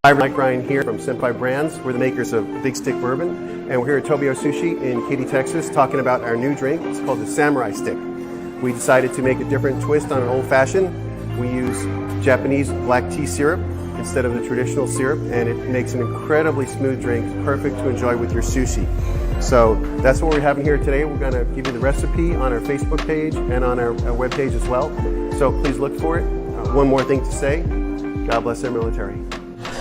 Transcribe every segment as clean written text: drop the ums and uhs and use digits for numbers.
Hi, Mike Ryan here from Senpai Brands. We're the makers of Big Stick Bourbon, and we're here at Tobio Sushi in Katy, Texas, talking about our new drink. It's called the Samurai Stick. We decided to make a different twist on an old fashioned. We use Japanese black tea syrup instead of the traditional syrup, and it makes an incredibly smooth drink, perfect to enjoy with your sushi. So that's what we're having here today. We're going to give you the recipe on our Facebook page and on our web page as well. So please look for it. One more thing to say, God bless our military.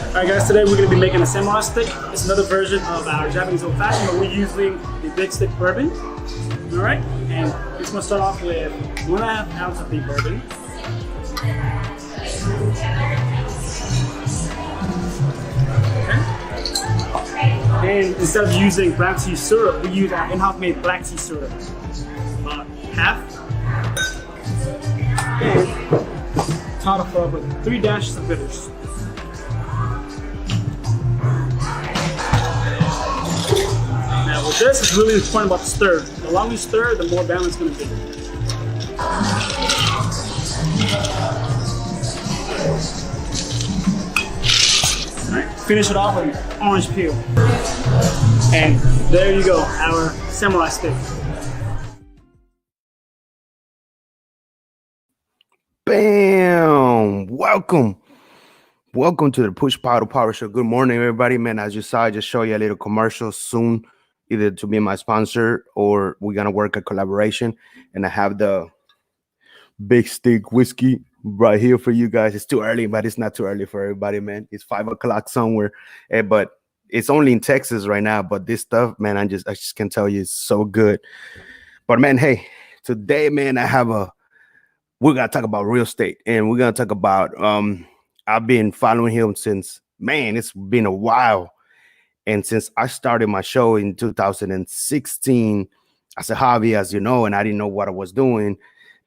Alright guys, today we're going to be making a samurai stick. It's another version of our Japanese old fashioned, but we're using the Big Stick Bourbon. Alright, and it's going to start off with 1.5 ounce of the bourbon. Okay. And instead of using black tea syrup, we use our in-house made black tea syrup. About half. And top it off with 3 dashes of bitters. Now with this, it's really important about the stir. The longer you stir, the more balanced it's going to be. Alright, finish it off with orange peel. And there you go, our samurai stick. Bam! Welcome to the Push Power to Power Show. Good morning, everybody. Man, as you saw, I just show you a little commercial soon, either to be my sponsor or we're gonna work a collaboration. And I have the Big Stick whiskey right here for you guys. It's too early, but it's not too early for everybody, man. It's 5 o'clock somewhere, but it's only in Texas right now. But this stuff, man, I just can tell you, it's so good. But man, hey, today, man, we're gonna talk about real estate, and we're gonna talk about I've been following him since, man, it's been a while. And since I started my show in 2016 as a hobby, as you know, and I didn't know what I was doing.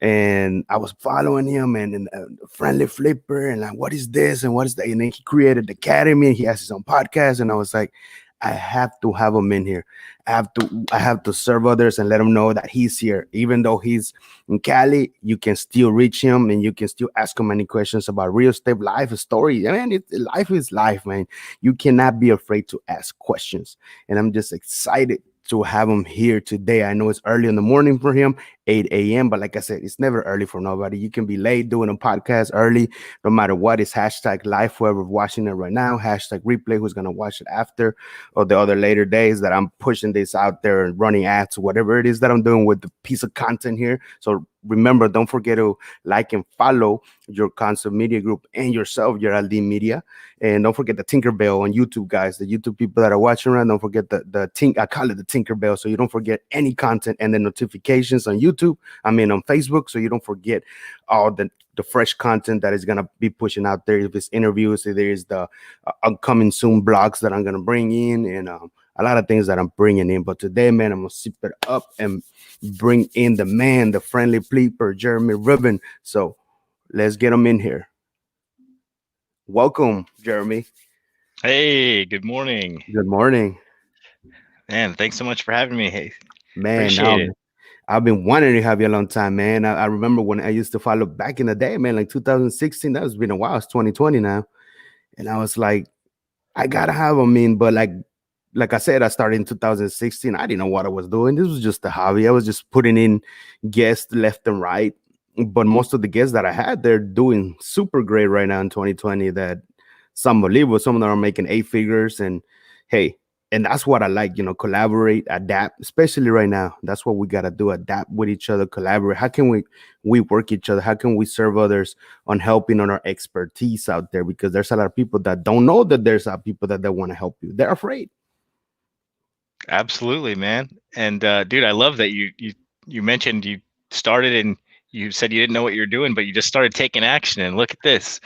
And I was following him and Friendly Flipper and like, what is this and what is that? And then he created the Academy and he has his own podcast. And I was like, I have to have him in here. I have to serve others and let them know that he's here. Even though he's in Cali, you can still reach him and you can still ask him any questions about real estate, life, story. I mean, life is life, man. You cannot be afraid to ask questions. And I'm just excited to have him here today. I know it's early in the morning for him, 8 a.m. But like I said, it's never early for nobody. You can be late doing a podcast early, no matter what. It's hashtag live, whoever's watching it right now, hashtag replay, who's going to watch it after or the other later days that I'm pushing this out there and running ads, whatever it is that I'm doing with the piece of content here. So remember, don't forget to like and follow your Concept Media Group and yourself, Yeraldy Media. And don't forget the Tinkerbell on YouTube, guys. The YouTube people that are watching around, don't forget I call it the Tinkerbell, so you don't forget any content and the notifications on YouTube. On Facebook, so you don't forget all the fresh content that is going to be pushing out there. If it's interviews, if there's the upcoming soon blogs that I'm going to bring in, and a lot of things that I'm bringing in. But today, man, I'm going to sip it up and bring in the man, the Friendly Flipper, Jeremy Rubin. So let's get him in here. Welcome, Jeremy. Hey, good morning. Good morning. Man, thanks so much for having me. Hey, man, appreciate it. I've been wanting to have you a long time, man. I remember when I used to follow back in the day, man, like 2016. That was been a while. It's 2020 now. And I was like, I got to have him in. But like I said, I started in 2016. I didn't know what I was doing. This was just a hobby. I was just putting in guests left and right. But most of the guests that I had, they're doing super great right now in 2020. That some unbelievable. Some of them are making 8 figures. And hey, and that's what I like, collaborate, adapt, especially right now. That's what we got to do, adapt with each other, collaborate. How can we work each other? How can we serve others on helping on our expertise out there? Because there's a lot of people that don't know that there's people that want to help you. They're afraid. Absolutely, man. And dude, I love that you mentioned you started and you said you didn't know what you're doing, but you just started taking action. And look at this,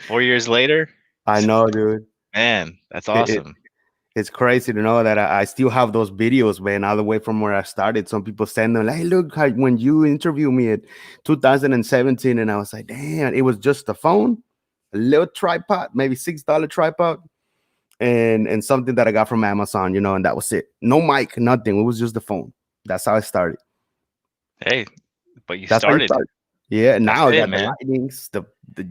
4 years later. I know, dude. Man, that's awesome. It's crazy to know that I still have those videos, man, all the way from where I started. Some people send them like, hey, look, when you interviewed me at 2017, and I was like, damn, it was just a phone, a little tripod, maybe $6 tripod, and something that I got from Amazon, and that was it. No mic, nothing. It was just the phone. That's how I started. Hey, but you started. Yeah, now I got the lightnings,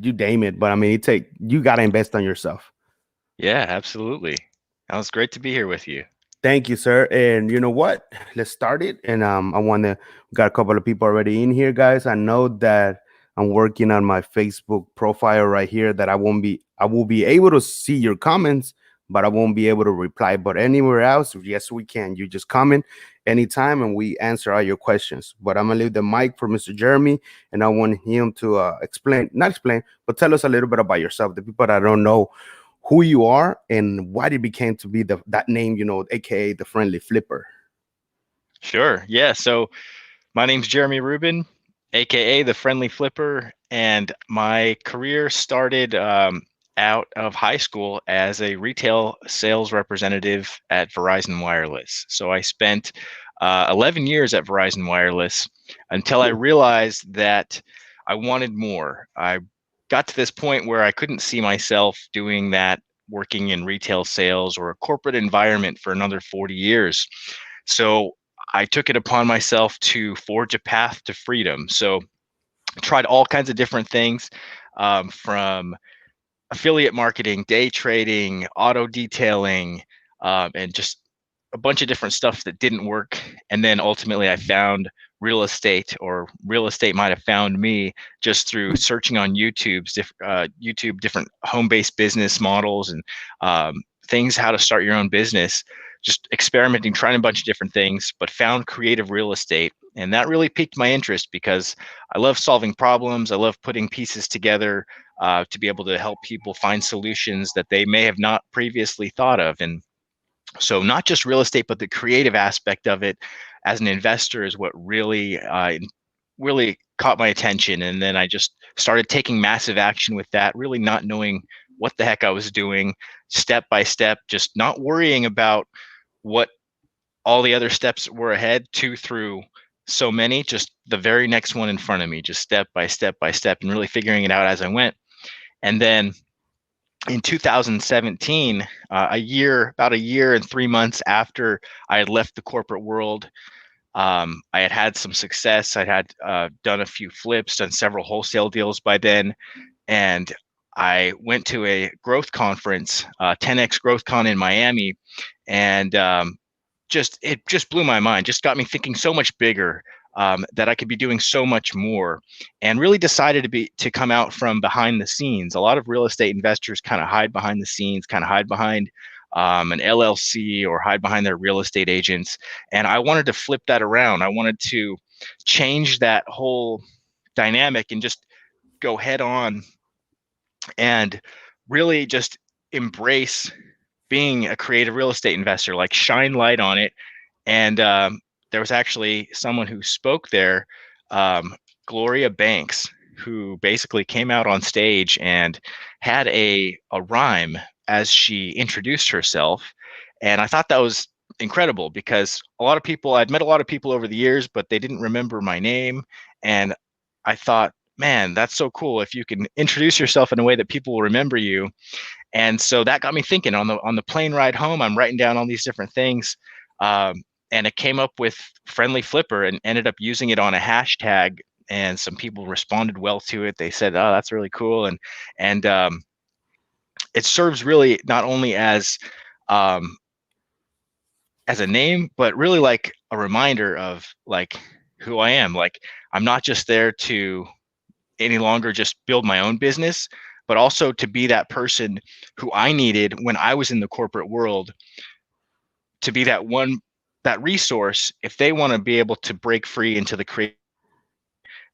you name it. But I mean, you got to invest on yourself. Yeah, absolutely. That was great to be here with you. Thank you, sir. And you know what? Let's start it. And I want to got a couple of people already in here, guys. I know that I'm working on my Facebook profile right here that I will be able to see your comments, but I won't be able to reply. But anywhere else, yes, we can. You just comment anytime and we answer all your questions. But I'm gonna leave the mic for Mr. Jeremy, and I want him to not explain, but tell us a little bit about yourself. The people that don't know who you are and why it became to be that name, aka the friendly flipper. Sure. Yeah. So my name's Jeremy Rubin, aka the Friendly Flipper, and my career started out of high school as a retail sales representative at Verizon Wireless. So I spent 11 years at Verizon Wireless until I realized that I wanted more. I got to this point where I couldn't see myself doing that, working in retail sales or a corporate environment for another 40 years. So I took it upon myself to forge a path to freedom. So tried all kinds of different things, from affiliate marketing, day trading, auto detailing, and just a bunch of different stuff that didn't work. And then ultimately I found real estate, or real estate might have found me just through searching on YouTube different home-based business models and things, how to start your own business, just experimenting, trying a bunch of different things, but found creative real estate. And that really piqued my interest because I love solving problems. I love putting pieces together to be able to help people find solutions that they may have not previously thought of. And so not just real estate, but the creative aspect of it as an investor is what really caught my attention. And then I just started taking massive action with that, really not knowing what the heck I was doing, step by step, just not worrying about what all the other steps were ahead, two through so many, just the very next one in front of me, just step by step by step, and really figuring it out as I went. And then in 2017, about a year and 3 months after I had left the corporate world, I had some success. I had done a few flips, done several wholesale deals by then, and I went to a growth conference, 10X Growth Con in Miami, and it just blew my mind. Just got me thinking so much bigger, that I could be doing so much more, and really decided to come out from behind the scenes. A lot of real estate investors kind of hide behind the scenes, kind of hide behind an LLC or hide behind their real estate agents. And I wanted to flip that around. I wanted to change that whole dynamic and just go head on and really just embrace being a creative real estate investor, like shine light on it. And there was actually someone who spoke there, Gloria Banks, who basically came out on stage and had a rhyme as she introduced herself. And I thought that was incredible because I'd met a lot of people over the years, but they didn't remember my name. And I thought, man, that's so cool if you can introduce yourself in a way that people will remember you. And so that got me thinking. On the plane ride home, I'm writing down all these different things, and it came up with Friendly Flipper, and ended up using it on a hashtag. And some people responded well to it. They said, "Oh, that's really cool," and it serves really not only um, as a name, but really like a reminder of like who I am. Like I'm not just there to any longer just build my own business, but also to be that person who I needed when I was in the corporate world, to be that resource if they want to be able to break free into the creative,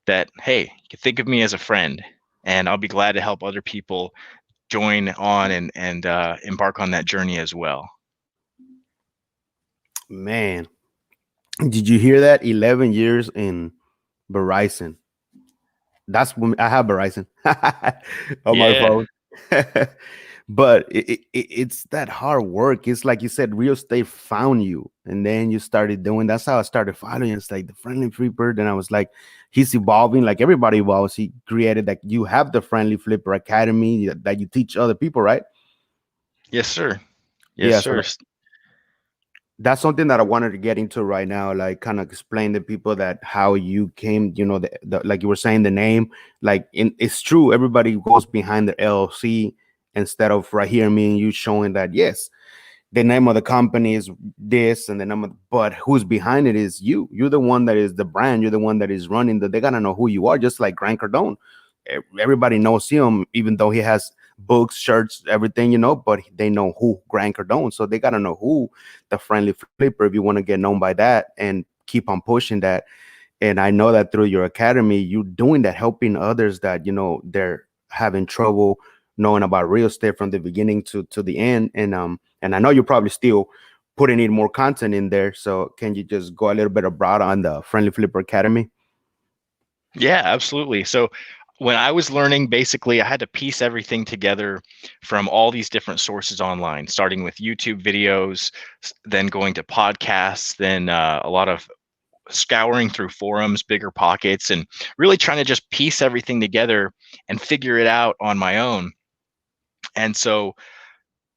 that, hey, you can think of me as a friend, and I'll be glad to help other people join on and embark on that journey as well. Man, did you hear that? 11 years in Verizon. That's when I have Verizon on my Yeah. phone. But it's that hard work. It's like you said, real estate found you, and then you started doing. That's how I started following. It's like the Friendly Flipper. Then I was like, he's evolving, like everybody evolves. He created that. You have the Friendly Flipper Academy that you teach other people, right? Yes, sir. Yes, Yeah. So sir. that's something that I wanted to get into right now, like kind of explain to people that how you came, like you were saying, the name, like it's true. Everybody goes behind the LLC instead of right here me and you showing that yes, the name of the company is this and the name of, but who's behind it is you. You're the one that is the brand. You're the one that is running that. They gotta know who you are, just like Grant Cardone. Everybody knows him, even though he has books, shirts, everything, but they know who Grant Cardone. So they gotta know who the Friendly Flipper if you want to get known by that and keep on pushing that. And I know that through your academy, you're doing that, helping others that they're having trouble knowing about real estate from the beginning to the end. And I know you're probably still putting in more content in there. So can you just go a little bit abroad on the Friendly Flipper Academy? Yeah, absolutely. So when I was learning, basically, I had to piece everything together from all these different sources online, starting with YouTube videos, then going to podcasts, then a lot of scouring through forums, bigger pockets, and really trying to just piece everything together and figure it out on my own. And so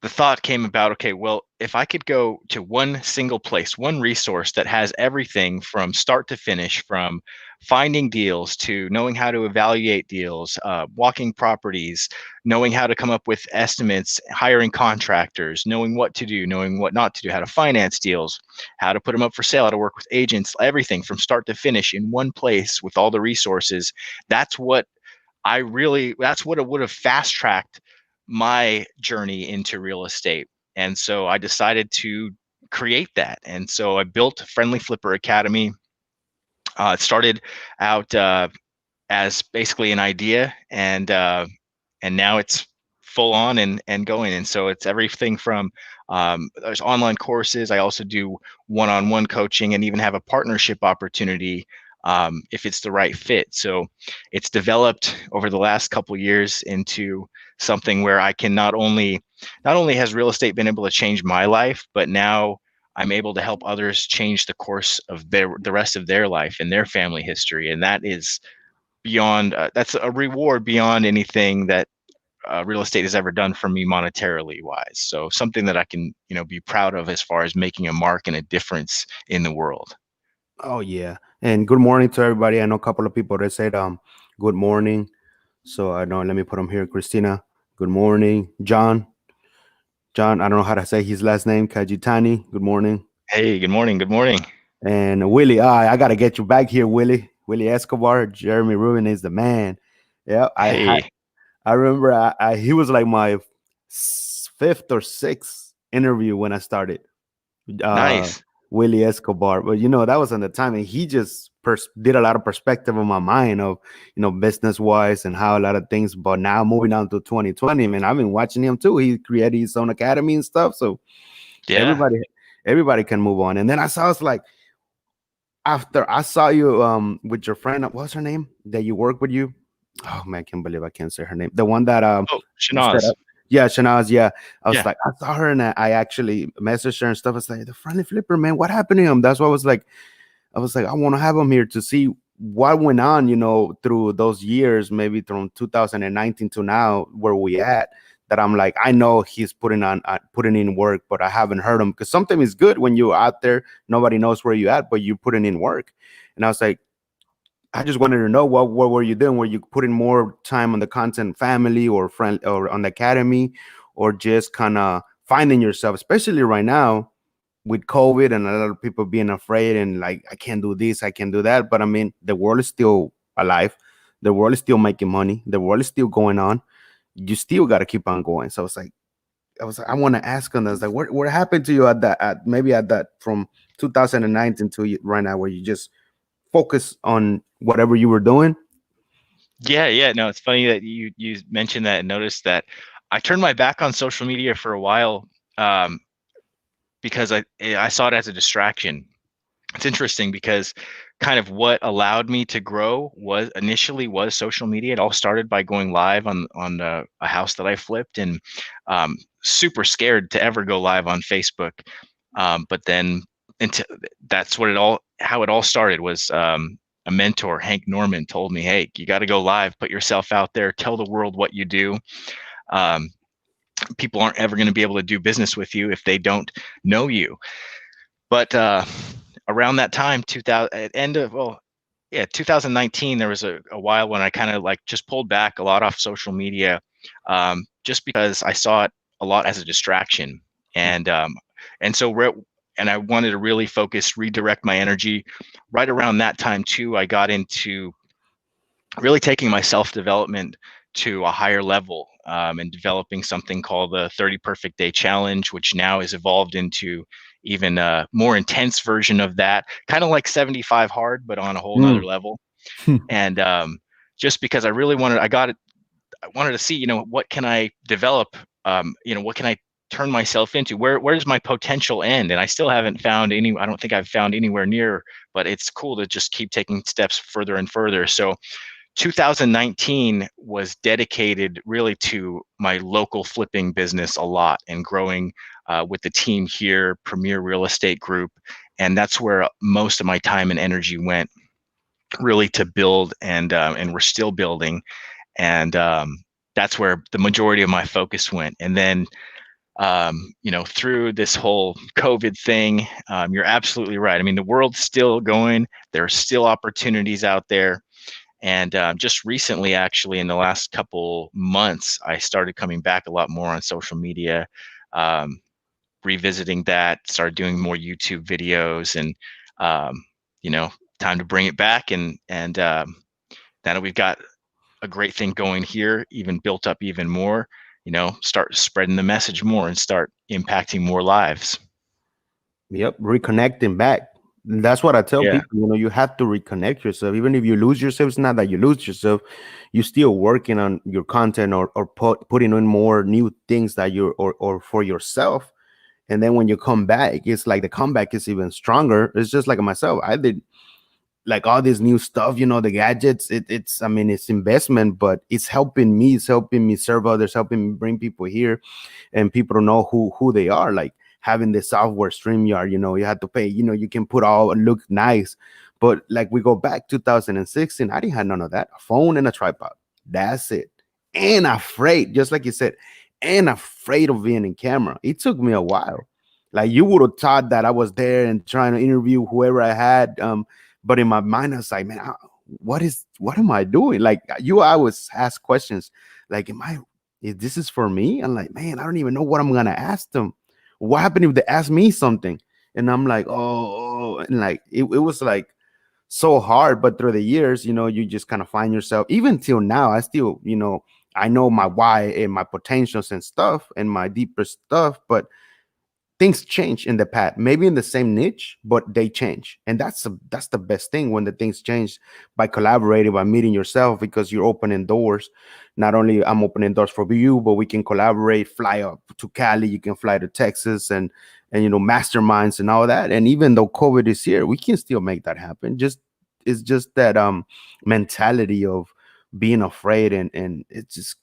the thought came about, okay, well, if I could go to one single place, one resource that has everything from start to finish, from finding deals to knowing how to evaluate deals, walking properties, knowing how to come up with estimates, hiring contractors, knowing what to do, knowing what not to do, how to finance deals, how to put them up for sale, how to work with agents, everything from start to finish in one place with all the resources. That's what it would have fast tracked my journey into real estate. And so I decided to create that. And so I built Friendly Flipper Academy. It started out as basically an idea, and now it's full on and going. And so it's everything from there's online courses. I also do one-on-one coaching and even have a partnership opportunity if it's the right fit. So it's developed over the last couple of years into something where I can not only has real estate been able to change my life, but now I'm able to help others change the course of the rest of their life and their family history. And that is beyond that's a reward beyond anything that real estate has ever done for me monetarily wise. So something that I can be proud of as far as making a mark and a difference in the world. Oh yeah. And good morning to everybody. I know a couple of people that said good morning. So I know, let me put them here. Christina, good morning. John, I don't know how to say his last name. Kajitani, good morning. Hey, good morning. Good morning. And Willie, I got to get you back here, Willie. Willie Escobar, Jeremy Rubin is the man. Yeah, Hey, I remember he was like my fifth or sixth interview when I started. nice. Willie Escobar, but that was on the time, and he just did a lot of perspective on my mind of business wise and how a lot of things. But now moving on to 2020, man, I've been watching him too. He created his own academy and stuff, so Yeah. everybody can move on. And then I was like, after I saw you with your friend, what's her name that you work with you? Oh man, I can't believe I can't say her name. The one that Oh, Shanaz. yeah, Shanaz. Yeah, I was Yeah. like, I saw her and I actually messaged her and stuff. I was like, the Friendly Flipper, man, what happened to him? That's why I was like, I want to have him here to see what went on, through those years, maybe from 2019 to now, where we at. That I'm like, I know he's putting in work, but I haven't heard him, because something is good when you're out there, nobody knows where you're at, but you're putting in work. And I was like, I just wanted to know what were you doing? Were you putting more time on the content family or friend or on the academy, or just kind of finding yourself, especially right now with COVID and a lot of people being afraid and like, I can't do this, I can't do that. But I mean, the world is still alive. The world is still making money. The world is still going on. You still got to keep on going. So it's like, I want to ask on this, like, what happened to you at that from 2019 to right now, where you just focus on whatever you were doing? Yeah. No, it's funny that you mentioned that and noticed that I turned my back on social media for a while because I saw it as a distraction. It's interesting because kind of what allowed me to grow was initially social media. It all started by going live on a house that I flipped, and super scared to ever go live on Facebook. But then that's how it all started was a mentor, Hank Norman, told me, hey, you got to go live, put yourself out there, tell the world what you do. People aren't ever going to be able to do business with you if they don't know you. But around that time, 2019, there was a while when I kind of like just pulled back a lot off social media just because I saw it a lot as a distraction. And and so and I wanted to really focus, redirect my energy. Right around that time too, I got into really taking my self-development to a higher level, and developing something called the 30 Perfect Day Challenge, which now has evolved into even a more intense version of that, kind of like 75 hard, but on a whole nother Mm. level. And just because I really wanted, I wanted to see, what can I develop? What can I turn myself into? Where's my potential end? And I still haven't found any. I don't think I've found anywhere near. But it's cool to just keep taking steps further and further. So 2019 was dedicated really to my local flipping business a lot and growing with the team here, Premier Real Estate Group, and that's where most of my time and energy went, really to build, and we're still building, and that's where the majority of my focus went. And then through this whole COVID thing, you're absolutely right. I mean, the world's still going. There are still opportunities out there. And just recently, actually, in the last couple months, I started coming back a lot more on social media, revisiting that, started doing more YouTube videos, and time to bring it back. And now that we've got a great thing going here, even built up even more, start spreading the message more and start impacting more lives. Yep, reconnecting back. That's what I tell Yeah. people. You have to reconnect yourself. Even if you lose yourself, it's not that you lose yourself. You're still working on your content, or putting in more new things that or for yourself. And then when you come back, it's like the comeback is even stronger. It's just like myself. I did like all this new stuff, the gadgets. I mean, it's investment, but it's helping me. It's helping me serve others, helping me bring people here, and people to know who they are. Like having the software StreamYard, you have to pay. You can put all look nice, but like we go back 2016, I didn't have none of that. A phone and a tripod. That's it. And afraid, just like you said, and afraid of being in camera. It took me a while. Like you would have thought that I was there and trying to interview whoever I had. But in my mind, I was like, man, what am I doing? Like I always ask questions like, if this is for me? I'm like, man, I don't even know what I'm going to ask them. What happened if they ask me something? And I'm like, oh, and like, it was like so hard. But through the years, you just kind of find yourself, even till now, I still, I know my why and my potentials and stuff and my deeper stuff, but things change in the path, maybe in the same niche, but they change. And that's the best thing, when the things change, by collaborating, by meeting yourself, because you're opening doors. Not only I'm opening doors for you, but we can collaborate, fly up to Cali, you can fly to Texas, and masterminds and all that. And even though COVID is here, we can still make that happen. It's just that mentality of being afraid, and it's just,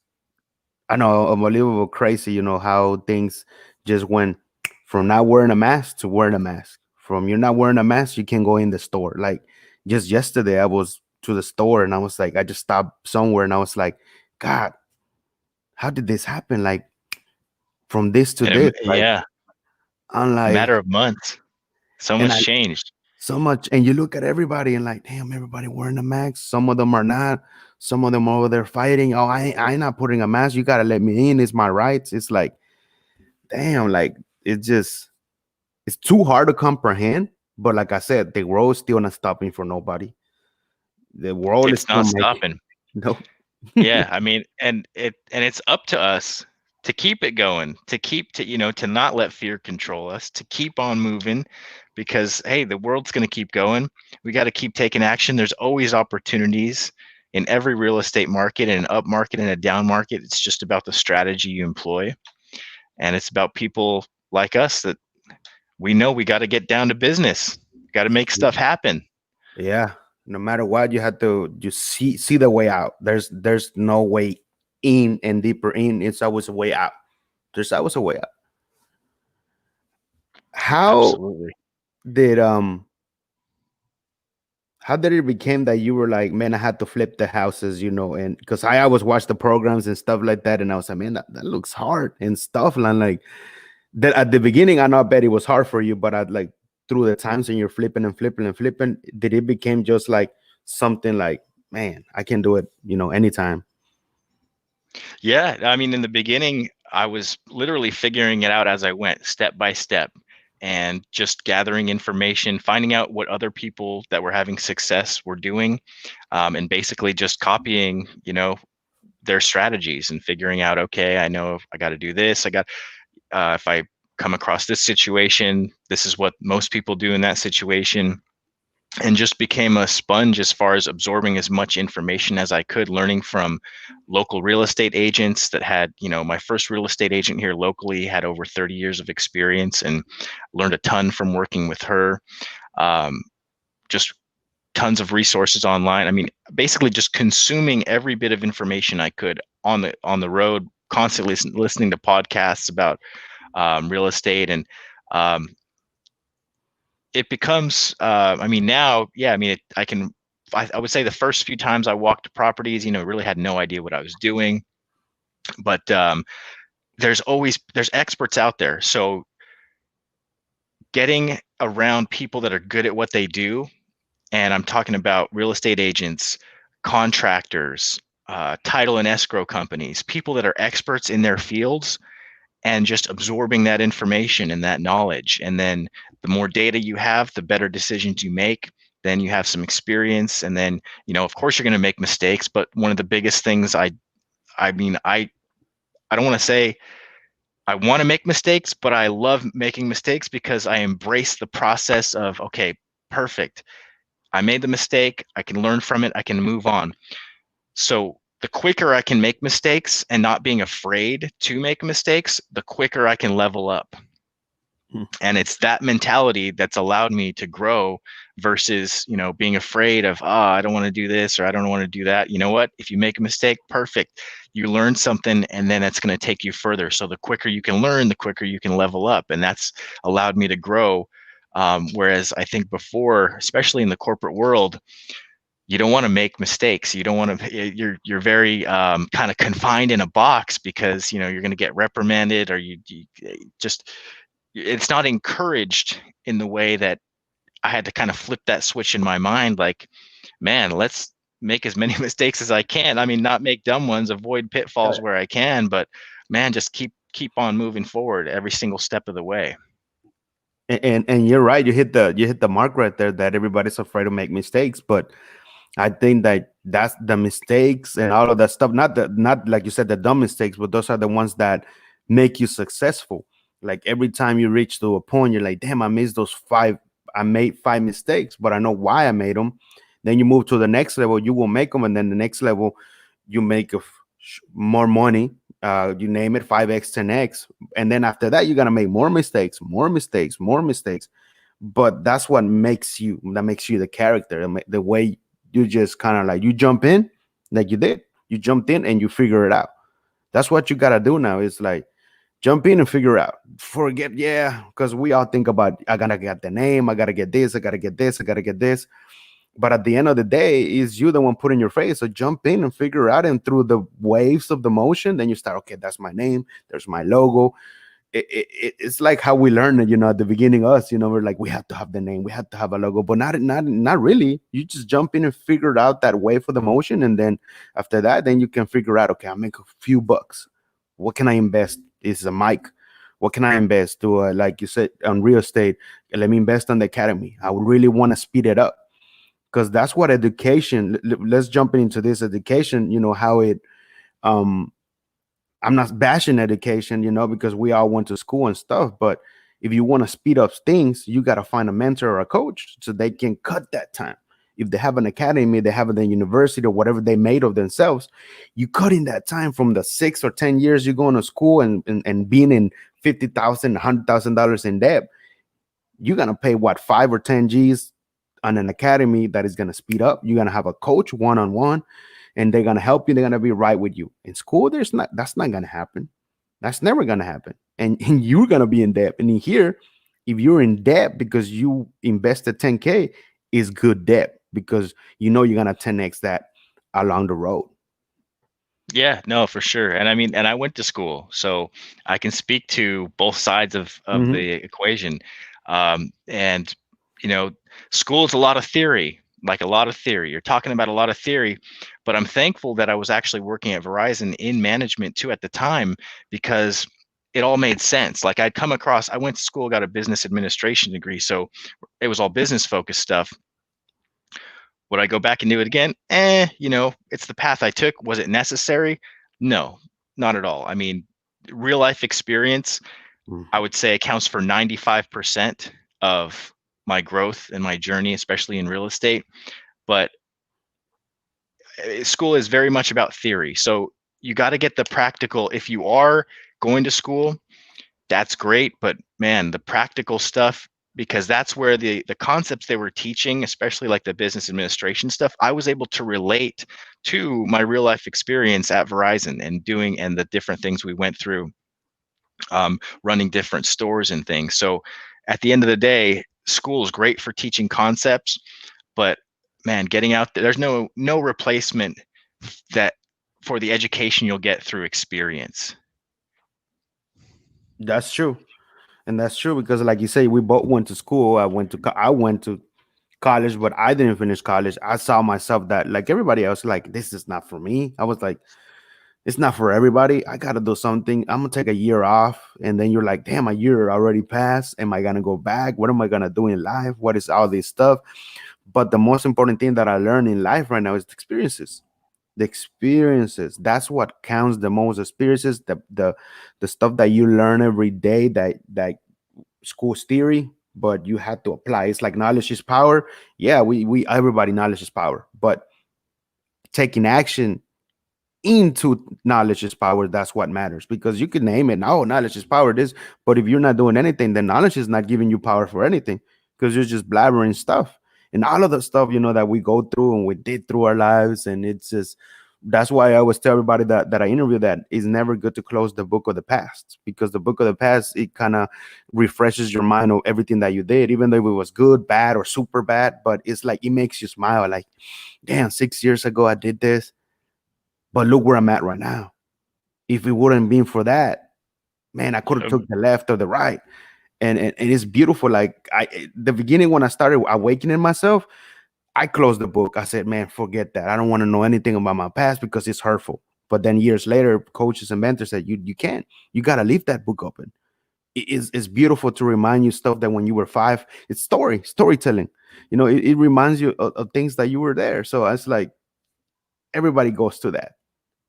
I know, unbelievable crazy, how things just went from not wearing a mask to wearing a mask. From you're not wearing a mask, you can go in the store. Like just yesterday, I was to the store and I was like, I just stopped somewhere and I was like, God, how did this happen? Like from this to this, like, Yeah, I'm like, matter of months, so much changed. So much. And you look at everybody and like, damn, everybody wearing a mask. Some of them are not. Some of them are over there fighting. Oh, I ain't not putting a mask. You gotta let me in. It's my rights. It's like, damn, like it's too hard to comprehend. But like I said, the world is still not stopping for nobody. The world is It's still not making, stopping. no. Yeah, I mean, and it's up to us to keep it going, to not let fear control us, to keep on moving, because hey, the world's going to keep going. We got to keep taking action. There's always opportunities in every real estate market, and an up market and a down market. It's just about the strategy you employ, and it's about people like us that we know we got to get down to business. Got to make stuff happen. Yeah. No matter what, you have to just see the way out. There's no way in and deeper in. It's always a way out. There's always a way out. How Absolutely. did how did it became that you were like, man, I had to flip the houses, and because I always watch the programs and stuff like that, and I was like, man, that looks hard and stuff. And I'm like, that at the beginning, I know, I bet it was hard for you, but I'd like through the times and you're flipping and flipping and flipping, did it became just like something like, man, I can do it, anytime? Yeah, I mean, in the beginning, I was literally figuring it out as I went, step by step, and just gathering information, finding out what other people that were having success were doing, and basically just copying, their strategies and figuring out, okay, I know I got to do this. If I come across this situation, this is what most people do in that situation, and just became a sponge as far as absorbing as much information as I could, learning from local real estate agents that had, my first real estate agent here locally had over 30 years of experience, and learned a ton from working with her. Just tons of resources online. I mean, basically just consuming every bit of information I could on the road, constantly listening to podcasts about real estate. And um, it becomes I mean, now, yeah, I mean, I would say the first few times I walked properties, really had no idea what I was doing. But there's experts out there, so getting around people that are good at what they do, and I'm talking about real estate agents, contractors, title and escrow companies, people that are experts in their fields, and just absorbing that information and that knowledge. And then the more data you have, the better decisions you make. Then you have some experience, and then, of course you're going to make mistakes. But one of the biggest things, I mean, I don't want to say I want to make mistakes, but I love making mistakes because I embrace the process of, okay, perfect. I made the mistake. I can learn from it. I can move on. So the quicker I can make mistakes and not being afraid to make mistakes, the quicker I can level up. And it's that mentality that's allowed me to grow versus, being afraid of, I don't want to do this, or I don't want to do that. You know what? If you make a mistake, perfect. You learn something, and then it's going to take you further. So the quicker you can learn, the quicker you can level up. And that's allowed me to grow. Whereas I think before, especially in the corporate world, you don't want to make mistakes. You don't want to, you're very kind of confined in a box because, you're going to get reprimanded, or you just, it's not encouraged in the way that I had to kind of flip that switch in my mind. Like, man, let's make as many mistakes as I can. I mean, not make dumb ones, avoid pitfalls where I can, but man, just keep on moving forward every single step of the way. And you're right. You hit the mark right there, that everybody's afraid to make mistakes. But I think that's the mistakes and all of that stuff. Not like you said, the dumb mistakes, but those are the ones that make you successful. Like every time you reach to a point, you're like, damn, I missed those five. I made 5 mistakes, but I know why I made them. Then you move to the next level, you will make them, and then the next level, you make more money. You name it, 5x, 10x, and then after that, you're gonna make more mistakes, more mistakes, more mistakes. But that's what makes you. That makes you the character. The way you just kind of like you jump in, like you did. You jumped in and you figure it out. That's what you gotta do now. It's like jump in and figure out. Forget, yeah, because we all think about I gotta get the name, I gotta get this, I gotta get this, I gotta get this. But at the end of the day, is you the one putting your face. So jump in and figure out, and through the waves of the motion, then you start. Okay, that's my name. There's my logo. It's like how we learn it. At the beginning, we're like, we have to have the name, we have to have a logo, but not really. You just jump in and figure out that wave of the motion, and then after that, then you can figure out. Okay, I'll make a few bucks. What can I invest? Is a mic. What can I invest to? Like you said, on real estate. Let me invest on the academy. I would really want to speed it up, because that's what education. Let's jump into this education. How it. I'm not bashing education, because we all went to school and stuff. But if you want to speed up things, you got to find a mentor or a coach so they can cut that time. If they have an academy, they have a university or whatever they made of themselves, you cutting that time from the 6 or 10 years you're going to school and being in $50,000, $100,000 in debt. You're going to pay what, 5 or 10 G's on an academy that is going to speed up. You're going to have a coach one-on-one, and they're going to help you. They're going to be right with you. In school, that's not going to happen. That's never going to happen. And you're going to be in debt. And in here, if you're in debt because you invested 10K, is good debt, because you're going to 10X that along the road. Yeah, no, for sure. And I mean, and I went to school, so I can speak to both sides of the equation. And school is a lot of theory, like a lot of theory. You're talking about a lot of theory, but I'm thankful that I was actually working at Verizon in management too at the time, because it all made sense. Like I went to school, got a business administration degree, so it was all business focused stuff. Would I go back and do it again? It's the path I took. Was it necessary? No, not at all. I mean, real life experience, I would say, accounts for 95% of my growth and my journey, especially in real estate. But school is very much about theory. So you got to get the practical. If you are going to school, that's great. But man, the practical stuff, because that's where the concepts they were teaching, especially like the business administration stuff, I was able to relate to my real life experience at Verizon and the different things we went through, running different stores and things. So at the end of the day, school is great for teaching concepts, but man, getting out there, there's no replacement that for the education you'll get through experience. That's true. And that's true because, like you say, we both went to school. I went to college, but I didn't finish college. I saw myself that, like everybody else, like this is not for me. I was like, it's not for everybody. I gotta do something. I'm gonna take a year off, and then you're like, damn, a year already passed. Am I gonna go back? What am I gonna do in life? What is all this stuff? But the most important thing that I learned in life right now is the experiences. The experiences. That's what counts the most. Experiences, the stuff that you learn every day that school's theory, but you have to apply. It's like knowledge is power. Yeah, we everybody knowledge is power, but taking action into knowledge is power. That's what matters, because you can name it. Oh, knowledge is power. This, but if you're not doing anything, then knowledge is not giving you power for anything, because you're just blabbering stuff and all of the stuff that we go through and we did through our lives. And it's just, that's why I always tell everybody that I interview that it's never good to close the book of the past, because the book of the past, it kind of refreshes your mind of everything that you did, even though it was good, bad, or super bad. But it's like it makes you smile, like, damn, 6 years ago I did this, but look where I'm at right now. If it wouldn't been for that, man, I could have took the left or the right. And it is beautiful. Like the beginning, when I started awakening myself, I closed the book. I said, man, forget that. I don't want to know anything about my past because it's hurtful. But then years later, coaches and mentors said, you can't. You got to leave that book open. It's beautiful to remind you stuff that when you were 5, it's storytelling. It reminds you of things that you were there. So it's like everybody goes to that.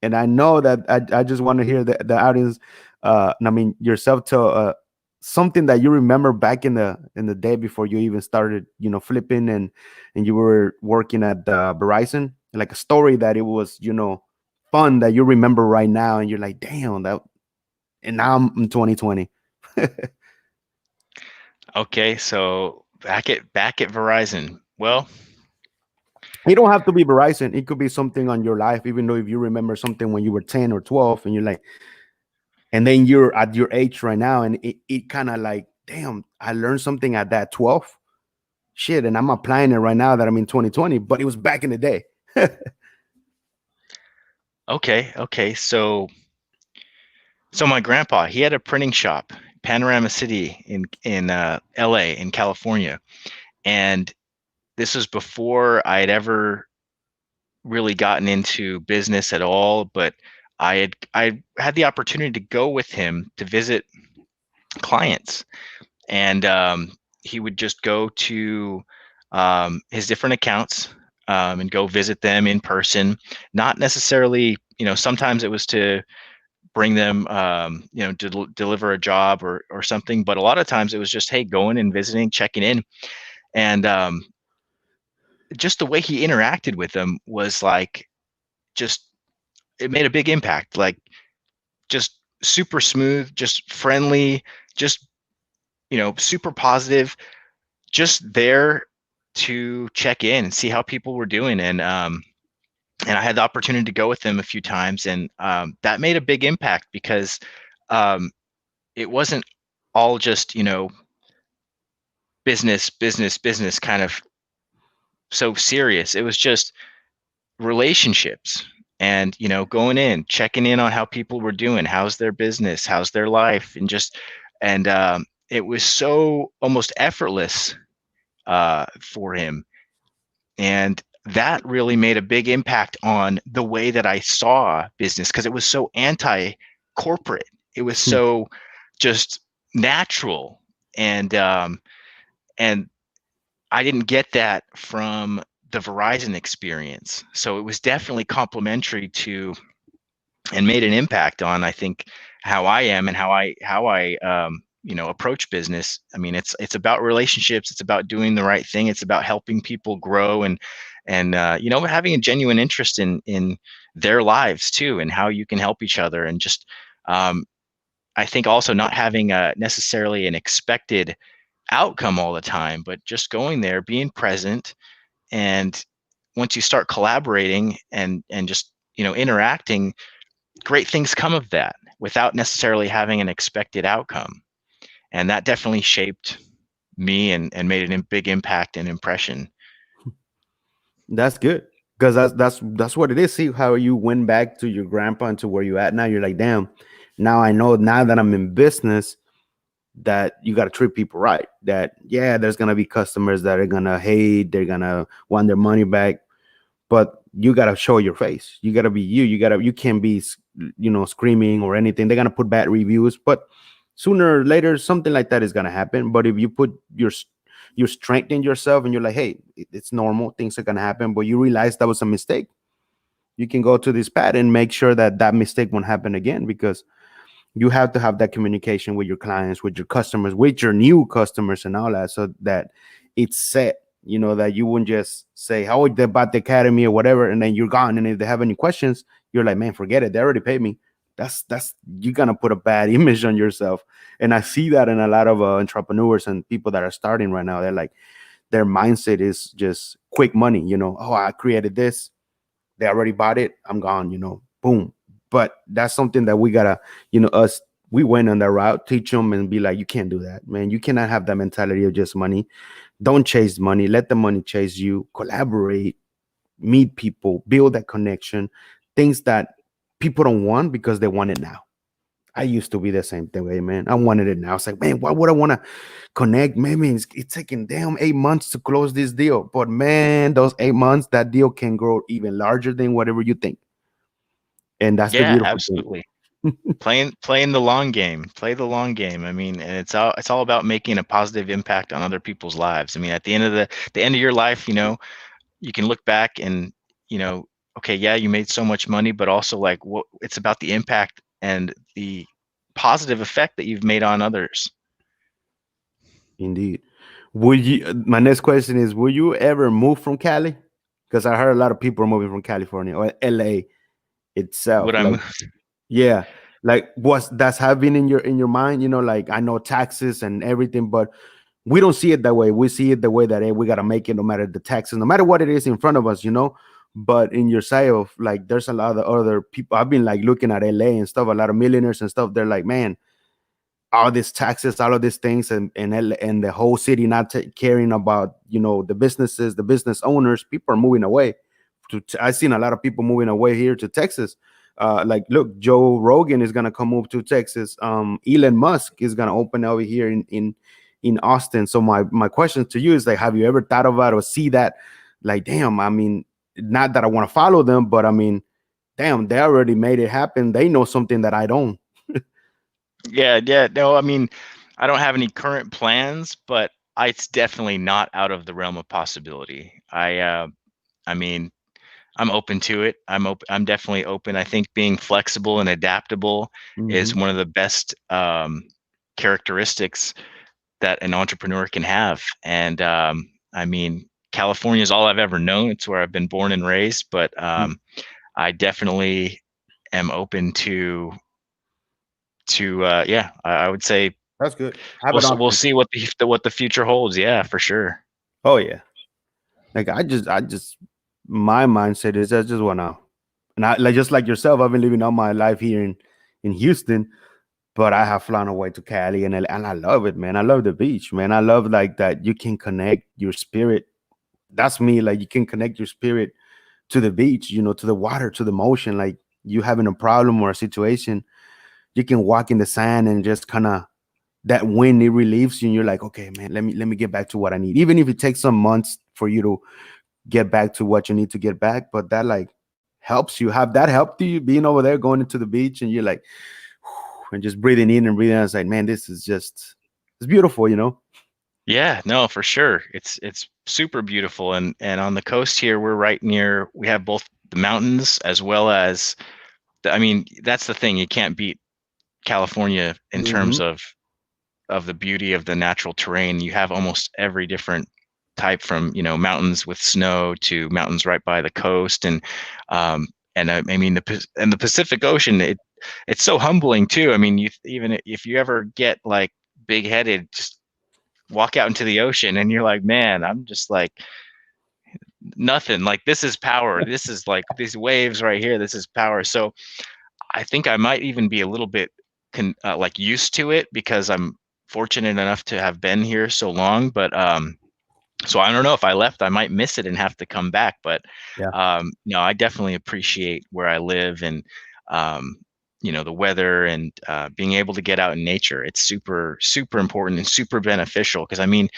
And I know that I just want to hear the audience, I mean yourself, to something that you remember back in the day before you even started, flipping, and you were working at Verizon, like a story that it was, fun, that you remember right now, and you're like, damn, that. And now I'm in 2020. Okay, so back at Verizon. Well, You don't have to be Verizon. It could be something on your life, even though if you remember something when you were 10 or 12, and you're like, and then you're at your age right now, and it kind of like, damn, I learned something at that 12. Shit, and I'm applying it right now that I'm in 2020, but it was back in the day. okay. So my grandpa, he had a printing shop, Panorama City in LA, in California. And this was before I had ever really gotten into business at all, but I had the opportunity to go with him to visit clients, and he would just go to his different accounts, and go visit them in person. Not necessarily, sometimes it was to bring them, deliver a job or something, but a lot of times it was just, hey, going and visiting, checking in. And just the way he interacted with them was like, just, it made a big impact. Like, just super smooth, just friendly, just, super positive, just there to check in and see how people were doing. And I had the opportunity to go with them a few times, and that made a big impact, because it wasn't all just, business kind of so serious. It was just relationships, and going in, checking in on how people were doing, how's their business, how's their life, and it was so almost effortless for him. And that really made a big impact on the way that I saw business, because it was so anti-corporate. It was so just natural. And I didn't get that from the Verizon experience. So it was definitely complementary to, and made an impact on, I think, how I am and how I approach business. I mean, it's about relationships. It's about doing the right thing. It's about helping people grow, and having a genuine interest in their lives too, and how you can help each other. And just I think also not having necessarily an expected outcome all the time, but just going there, being present. And once you start collaborating and just interacting, great things come of that without necessarily having an expected outcome. And that definitely shaped me and made a big impact and impression. That's good, because that's what it is. See how you went back to your grandpa and to where you at now. You're like, damn, now I know, now that I'm in business, that you got to treat people right. That, yeah, there's gonna be customers that are gonna hate, they're gonna want their money back, but you got to show your face. You got to be you. You can't be screaming or anything. They're gonna put bad reviews, but sooner or later something like that is gonna happen. But if you put your strength in yourself and you're like, hey, it's normal, things are gonna happen, but you realize that was a mistake, you can go to this pad and make sure that that mistake won't happen again, because you have to have that communication with your clients, with your customers, with your new customers and all that, so that it's set, that you wouldn't just say, how they bought the academy or whatever, and then you're gone. And if they have any questions, you're like, man, forget it. They already paid me. That's you're gonna put a bad image on yourself. And I see that in a lot of entrepreneurs and people that are starting right now. They're like, their mindset is just quick money. Oh, I created this. They already bought it. I'm gone. Boom. But that's something that we gotta, we went on that route, teach them and be like, you can't do that, man. You cannot have that mentality of just money. Don't chase money. Let the money chase you. Collaborate, meet people, build that connection, things that people don't want because they want it now. I used to be the same way, man. I wanted it now. It's like, man, why would I want to connect? Maybe it's taking damn 8 months to close this deal. But man, those 8 months, that deal can grow even larger than whatever you think. And that's the Yeah, beautiful absolutely. thing. Playing the long game. Play the long game. I mean, and it's all about making a positive impact on other people's lives. I mean, at the end of the end of your life, you can look back and, okay, yeah, you made so much money, but also like it's about the impact and the positive effect that you've made on others. Indeed. My next question is, will you ever move from Cali? Because I heard a lot of people are moving from California or LA itself. Would I Like, move? yeah, like that's have been in your mind, like, I know taxes and everything, but we don't see it that way. We see it the way that, hey, we gotta make it no matter the taxes, no matter what it is in front of us. But in your side of, like, there's a lot of other people. I've been like looking at LA and stuff, a lot of millionaires and stuff. They're like, man, all these taxes, all of these things, and the whole city not caring about the businesses, the business owners. People are moving away. I've seen a lot of people moving away here to Texas. Like, look, Joe Rogan is gonna come move to Texas. Elon Musk is gonna open over here in Austin. So my question to you is, like, have you ever thought about or see that? Like, damn, I mean, not that I want to follow them, but I mean, damn, they already made it happen. They know something that I don't. Yeah. No, I mean, I don't have any current plans, but it's definitely not out of the realm of possibility. I mean, I'm open to it. I'm definitely open. I think being flexible and adaptable is one of the best characteristics that an entrepreneur can have. And I mean, California is all I've ever known. It's where I've been born and raised, but I definitely am open to yeah, I would say That's good. we'll see what the future holds. Yeah, for sure. Oh yeah. Like, I just my mindset is, I just wanna, and I, like, just like yourself, I've been living all my life here in Houston, but I have flown away to Cali, and I love it, man. I love the beach, man. I love, like, that you can connect your spirit. That's me. Like, you can connect your spirit to the beach, to the water, to the motion. Like, you having a problem or a situation, you can walk in the sand and just kind of, that wind, it relieves you, and you're like, okay, man, let me get back to what I need. Even if it takes some months for you to get back to what you need to get back. But that like helps you. Have that helped you being over there, going into the beach, and you're like, and just breathing in and breathing out. It's like, man, this is just, it's beautiful, you know? Yeah, no, for sure. It's super beautiful, and on the coast here, we're right near. We have both the mountains as well as I mean, that's the thing. You can't beat California in terms Hmm. of the beauty of the natural terrain. You have almost every different type, from mountains with snow to mountains right by the coast, and I mean the Pacific Ocean. It's so humbling too. I mean, even if you ever get like big headed, just walk out into the ocean and you're like, man, I'm just like nothing. Like, this is power. This is like these waves right here. This is power. So I think I might even be a little bit like used to it because I'm fortunate enough to have been here so long. But so I don't know, if I left, I might miss it and have to come back. But Yeah. no, I definitely appreciate where I live, and um, the weather, and being able to get out in nature. It's super, super important and super beneficial, because I mean,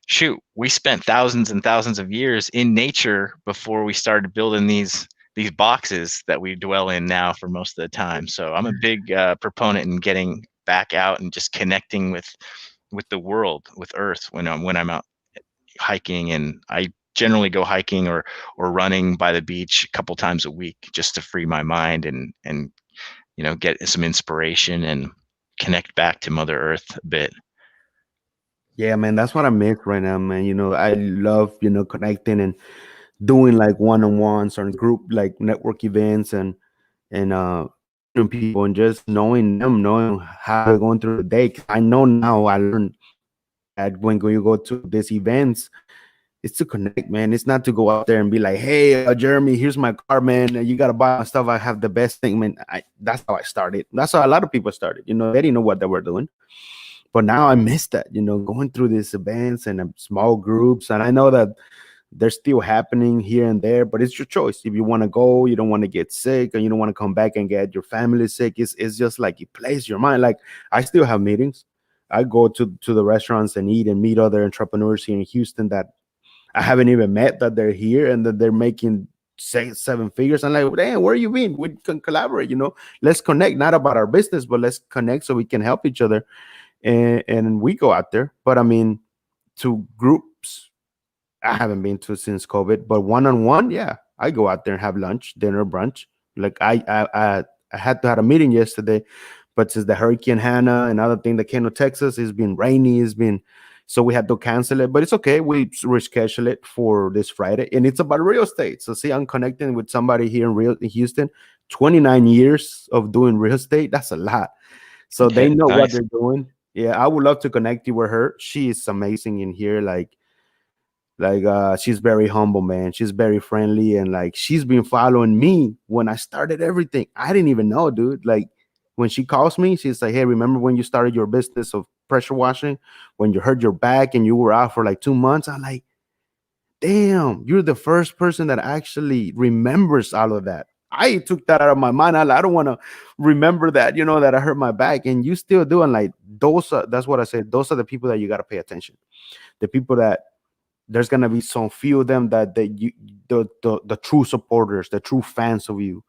shoot, we spent thousands and thousands of years in nature before we started building these boxes that we dwell in now for most of the time. So I'm a big proponent in getting back out and just connecting with the world, with Earth, when I'm out hiking. And I generally go hiking or running by the beach a couple times a week, just to free my mind and get some inspiration and connect back to Mother Earth a bit. Yeah, man, that's what I miss right now, man. I love, connecting and doing like one-on-ones or group like network events and meeting people and just knowing them, knowing how they're going through the day. 'Cause I know now, I learned that when you go to these events, it's to connect, man. It's not to go out there and be like, hey, Jeremy, here's my car, man. You got to buy my stuff. I have the best thing, man. That's how I started. That's how a lot of people started. They didn't know what they were doing. But now I miss that, going through these events and small groups. And I know that they're still happening here and there, but it's your choice. If you want to go, you don't want to get sick, and you don't want to come back and get your family sick. It's just like it plays your mind. Like, I still have meetings. I go to the restaurants and eat and meet other entrepreneurs here in Houston that I haven't even met, that they're here and that they're making 6 7 figures. I'm like, damn, where you been? We can collaborate, let's connect, not about our business, but let's connect so we can help each other. And we go out there. But I mean, to groups, I haven't been to since COVID, but one-on-one, yeah, I go out there and have lunch, dinner, brunch. Like I had to have a meeting yesterday, but since the Hurricane Hannah and other thing that came to Texas, it's been rainy, so we had to cancel it. But it's okay. We reschedule it for this Friday, and it's about real estate. So see, I'm connecting with somebody here in Houston, 29 years of doing real estate. That's a lot. So they know what Nice. they're doing. Yeah, I would love to connect you with her. She is amazing in here. She's very humble, man. She's very friendly, and like she's been following me when I started everything. I didn't even know, dude. Like, when she calls me, she's like, hey, remember when you started your business of pressure washing, when you hurt your back and you were out for like 2 months? I'm like, damn, you're the first person that actually remembers all of that. I took that out of my mind. I don't want to remember that, that I hurt my back, and you still do. And like, that's what I said. Those are the people that you got to pay attention. The people that there's gonna be some few of them the true supporters, the true fans of you.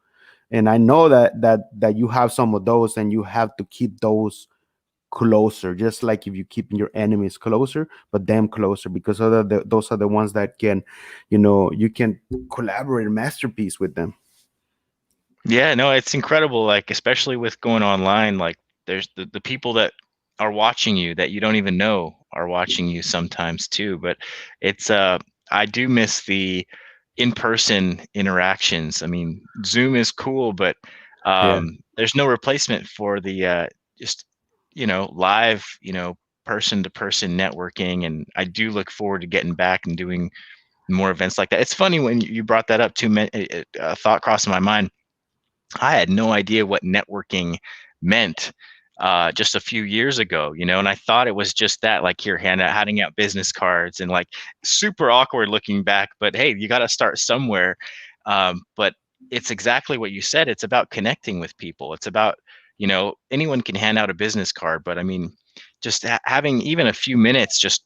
And I know that you have some of those, and you have to keep those closer, just like if you keep your enemies closer, but them closer, because those are the ones that can, you can collaborate a masterpiece with them. Yeah, no, it's incredible. Like, especially with going online, like there's the people that are watching you that you don't even know are watching you sometimes too. But it's I do miss the in-person interactions. I mean, Zoom is cool, but Yeah. there's no replacement for the just live, person to person networking. And I do look forward to getting back and doing more events like that. It's funny when you brought that up too. A thought crossed my mind. I had no idea what networking meant just a few years ago, and I thought it was just that, like, here, handing out business cards, and like super awkward looking back. But hey, you got to start somewhere. But it's exactly what you said. It's about connecting with people. It's about, anyone can hand out a business card, but I mean, just having even a few minutes, just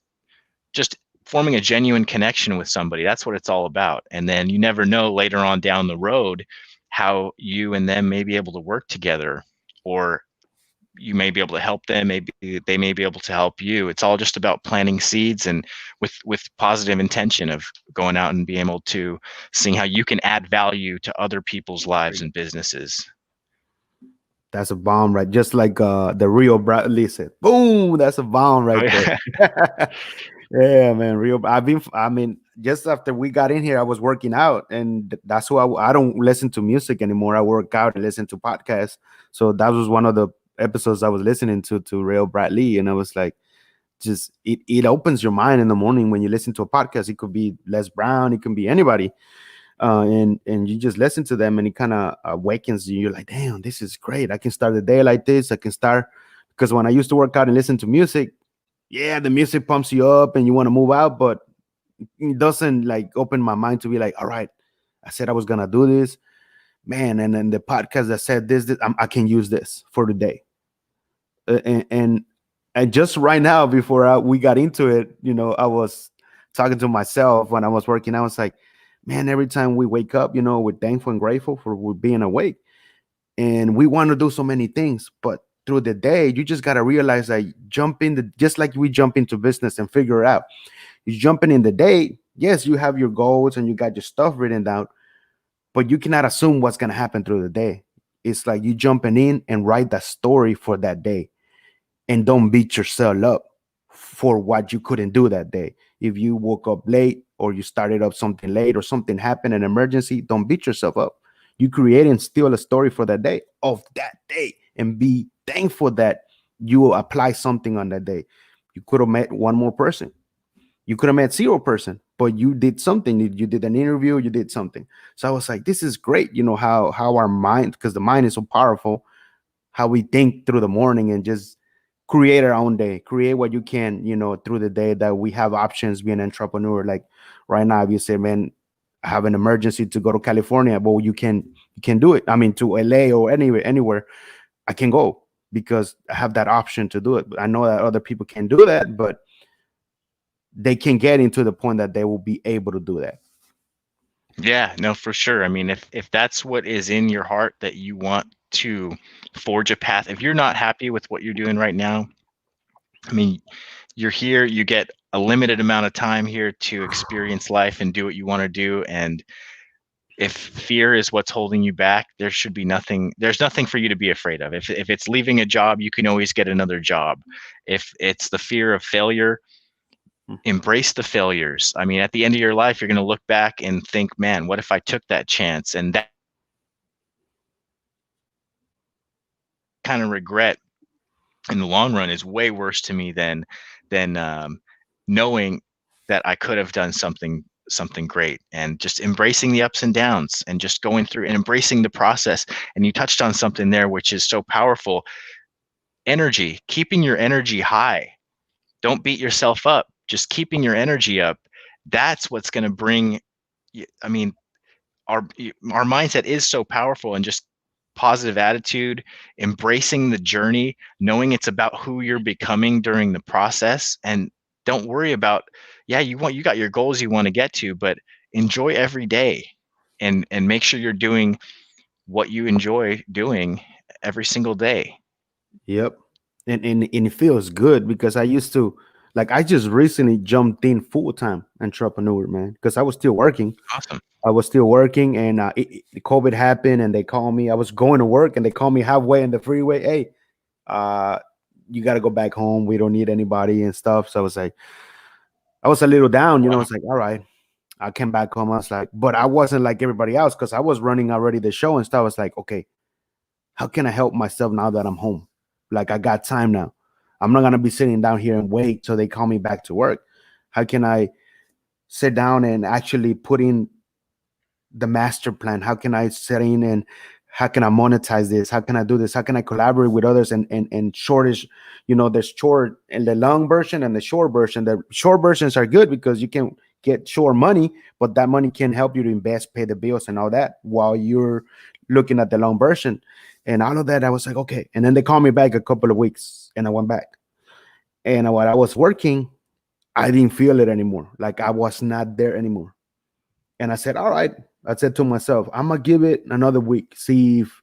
forming a genuine connection with somebody. That's what it's all about. And then you never know later on down the road how you and them may be able to work together, or you may be able to help them, maybe they may be able to help you. It's all just about planting seeds, and with positive intention of going out and being able to seeing how you can add value to other people's lives and businesses. That's a bomb, right? Just like the Rio Bradley said, boom, that's a bomb Oh, right yeah. there. Yeah, man. I mean, just after we got in here, I was working out, and that's why I don't listen to music anymore. I work out and listen to podcasts. So that was one of the episodes I was listening to Rio Bradley, and I was like, just it opens your mind in the morning when you listen to a podcast. It could be Les Brown, it can be anybody, and you just listen to them, and it kind of awakens you. You're like, damn, this is great. I can start the day like this. I can start, because when I used to work out and listen to music, yeah, the music pumps you up and you want to move out, but it doesn't like open my mind to be like, all right, I said I was gonna do this, man, and then the podcast that said this I can use this for the day. And just right now, before we got into it, I was talking to myself when I was working. I was like, man, every time we wake up, we're thankful and grateful for being awake, and we want to do so many things, but through the day, you just got to realize that just like we jump into business and figure it out. You jumping in the day, yes, you have your goals and you got your stuff written down, but you cannot assume what's going to happen through the day. It's like you jumping in and write that story for that day, and don't beat yourself up for what you couldn't do that day. If you woke up late or you started up something late or something happened, an emergency, don't beat yourself up. You create and steal a story for that day of that day, and be thankful that you apply something on that day. You could have met one more person. You could have met 0 person, but you did something. You did an interview, you did something. So I was like, this is great. How our mind, because the mind is so powerful, how we think through the morning and just create our own day, create what you can, through the day, that we have options being an entrepreneur. Like right now, if you say, man, I have an emergency to go to California, but you can do it. I mean, to LA or anywhere, I can go because I have that option to do it. But I know that other people can do that, but they can get into the point that they will be able to do that. Yeah, no, for sure. I mean, if that's what is in your heart, that you want to forge a path, if you're not happy with what you're doing right now, I mean, you're here, you get a limited amount of time here to experience life and do what you want to do. And if fear is what's holding you back, there's nothing for you to be afraid of. If it's leaving a job, you can always get another job. If it's the fear of failure, embrace the failures. I mean, at the end of your life, you're going to look back and think, man, what if I took that chance? And that kind of regret in the long run is way worse to me than knowing that I could have done something great. And just embracing the ups and downs and just going through and embracing the process. And you touched on something there which is so powerful: energy, keeping your energy high. Don't beat yourself up, just keeping your energy up. That's what's going to bring, I mean, our mindset is so powerful, and just positive attitude, embracing the journey, knowing it's about who you're becoming during the process. And don't worry about, you got your goals you want to get to, but enjoy every day, and make sure you're doing what you enjoy doing every single day. Yep. And it feels good, because I used to, like, I just recently jumped in full-time entrepreneur, man, because I was still working. Awesome. I was still working, and COVID happened, and they called me. I was going to work, and they called me halfway in the freeway. Hey, you got to go back home. We don't need anybody and stuff. So I was like, I was a little down, I was like, all right. I came back home. I was like, but I wasn't like everybody else, because I was running already the show and stuff. I was like, okay, how can I help myself now that I'm home? Like, I got time now. I'm not going to be sitting down here and wait till they call me back to work. How can I sit down and actually put in the master plan? How can I set in, and how can I monetize this? How can I do this? How can I collaborate with others? And shortish, there's short and the long version and the short version. The short versions are good because you can get short money, but that money can help you to invest, pay the bills and all that while you're looking at the long version. And all of that, I was like, okay. And then they called me back a couple of weeks, and I went back. And while I was working, I didn't feel it anymore. Like I was not there anymore. And I said, all right. I said to myself, I'm gonna give it another week, see if,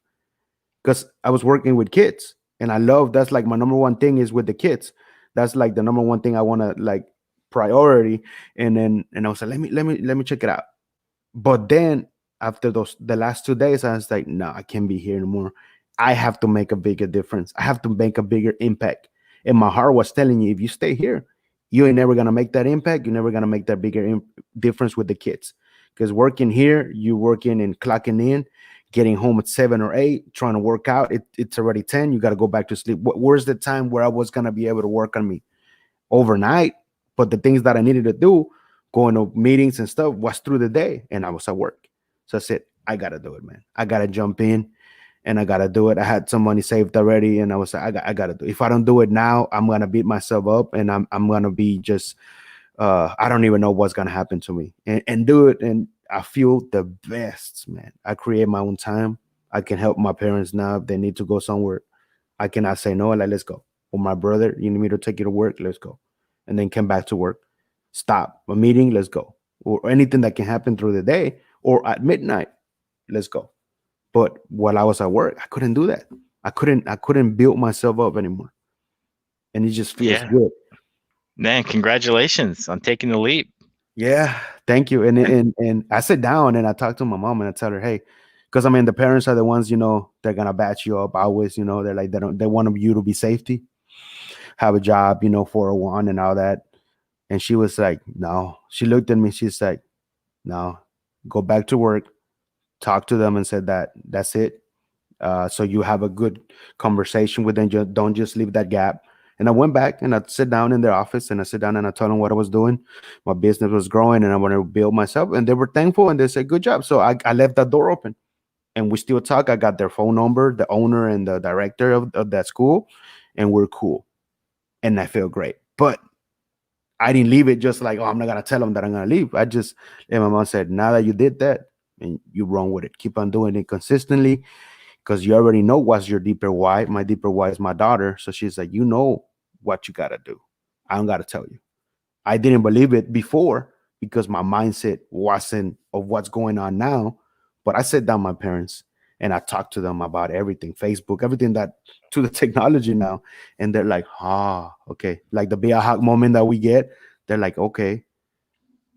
because I was working with kids, and I love, that's like my number one thing is with the kids. That's like the number one thing I want to like priority. And I was like, let me check it out. But then after the last 2 days, I was like, no, I can't be here anymore. I have to make a bigger difference. I have to make a bigger impact. And my heart was telling you, if you stay here, you ain't never gonna make that impact. You're never gonna make that bigger difference with the kids. Because working here, you working and clocking in, getting home at 7 or 8, trying to work out. It's already 10. You got to go back to sleep. Where's the time where I was gonna be able to work on me overnight? But the things that I needed to do, going to meetings and stuff, was through the day, and I was at work. So I said, I gotta do it, man. I gotta jump in, and I gotta do it. I had some money saved already, and I was like, I gotta do it. If I don't do it now, I'm gonna beat myself up, and I'm gonna be just I don't even know what's gonna happen to me, and do it. And I feel the best, man. I create my own time. I can help my parents now if they need to go somewhere. I cannot say no. Like, let's go. Or my brother, you need me to take you to work? Let's go. And then come back to work. Stop a meeting. Let's go. Or anything that can happen through the day or at midnight. Let's go. But while I was at work, I couldn't do that. I couldn't build myself up anymore. And it just feels good. Man, congratulations on taking the leap. Yeah, thank you. And I sit down and I talk to my mom and I tell her, hey, because I mean the parents are the ones, they're gonna batch you up always, they're like they want you to be safety, have a job, 401 and all that. And she was like, no. She looked at me, she's like, no, go back to work, talk to them and said that's it. So you have a good conversation with them. Don't just leave that gap. And I went back and I sit down in their office and I sit down and I told them what I was doing. My business was growing and I wanted to build myself. And they were thankful and they said, good job. So I left that door open and we still talk. I got their phone number, the owner and the director of that school, and we're cool. And I feel great. But I didn't leave it just like, oh, I'm not going to tell them that I'm going to leave. And my mom said, now that you did that, and you run with it, keep on doing it consistently. Because you already know what's your deeper why. My deeper why is my daughter. So she's like, you know what you got to do. I don't got to tell you. I didn't believe it before because my mindset wasn't of what's going on now. But I sat down with my parents and I talked to them about everything, Facebook, everything that to the technology now. And they're like, okay. Like the big aha moment that we get, they're like, okay,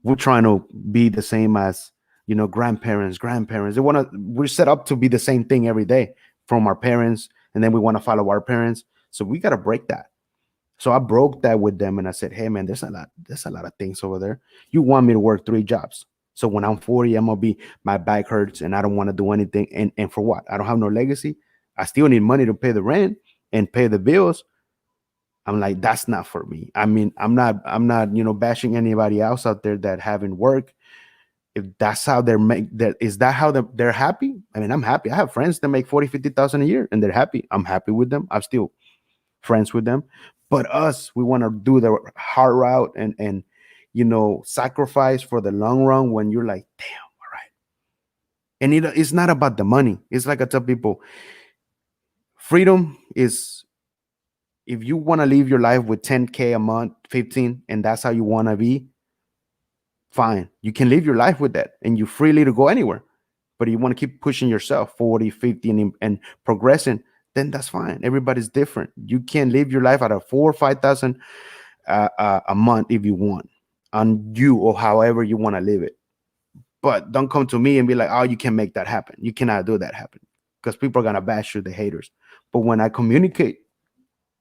we're trying to be the same as grandparents. We're set up to be the same thing every day from our parents. And then we want to follow our parents. So we got to break that. So I broke that with them. And I said, hey man, there's a lot of things over there. You want me to work 3 jobs. So when I'm 40, I'm going to be, my back hurts and I don't want to do anything. And for what? I don't have no legacy. I still need money to pay the rent and pay the bills. I'm like, that's not for me. I mean, I'm not, bashing anybody else out there that haven't worked. If that's how is that how they're happy? I mean, I'm happy. I have friends that make 40, 50,000 a year and they're happy. I'm happy with them. I'm still friends with them. But us, we want to do the hard route and sacrifice for the long run when you're like, damn, all right. And it's not about the money. It's like I tell people, freedom is, if you want to live your life with 10K a month, 15, and that's how you want to be, fine. You can live your life with that and you're freely to go anywhere. But you want to keep pushing yourself 40, 50 and progressing, then that's fine. Everybody's different. You can live your life at a 4 or 5,000 a month if you want on you or however you want to live it. But don't come to me and be like, oh, you can make that happen. You cannot do that happen because people are going to bash you, the haters. But when I communicate,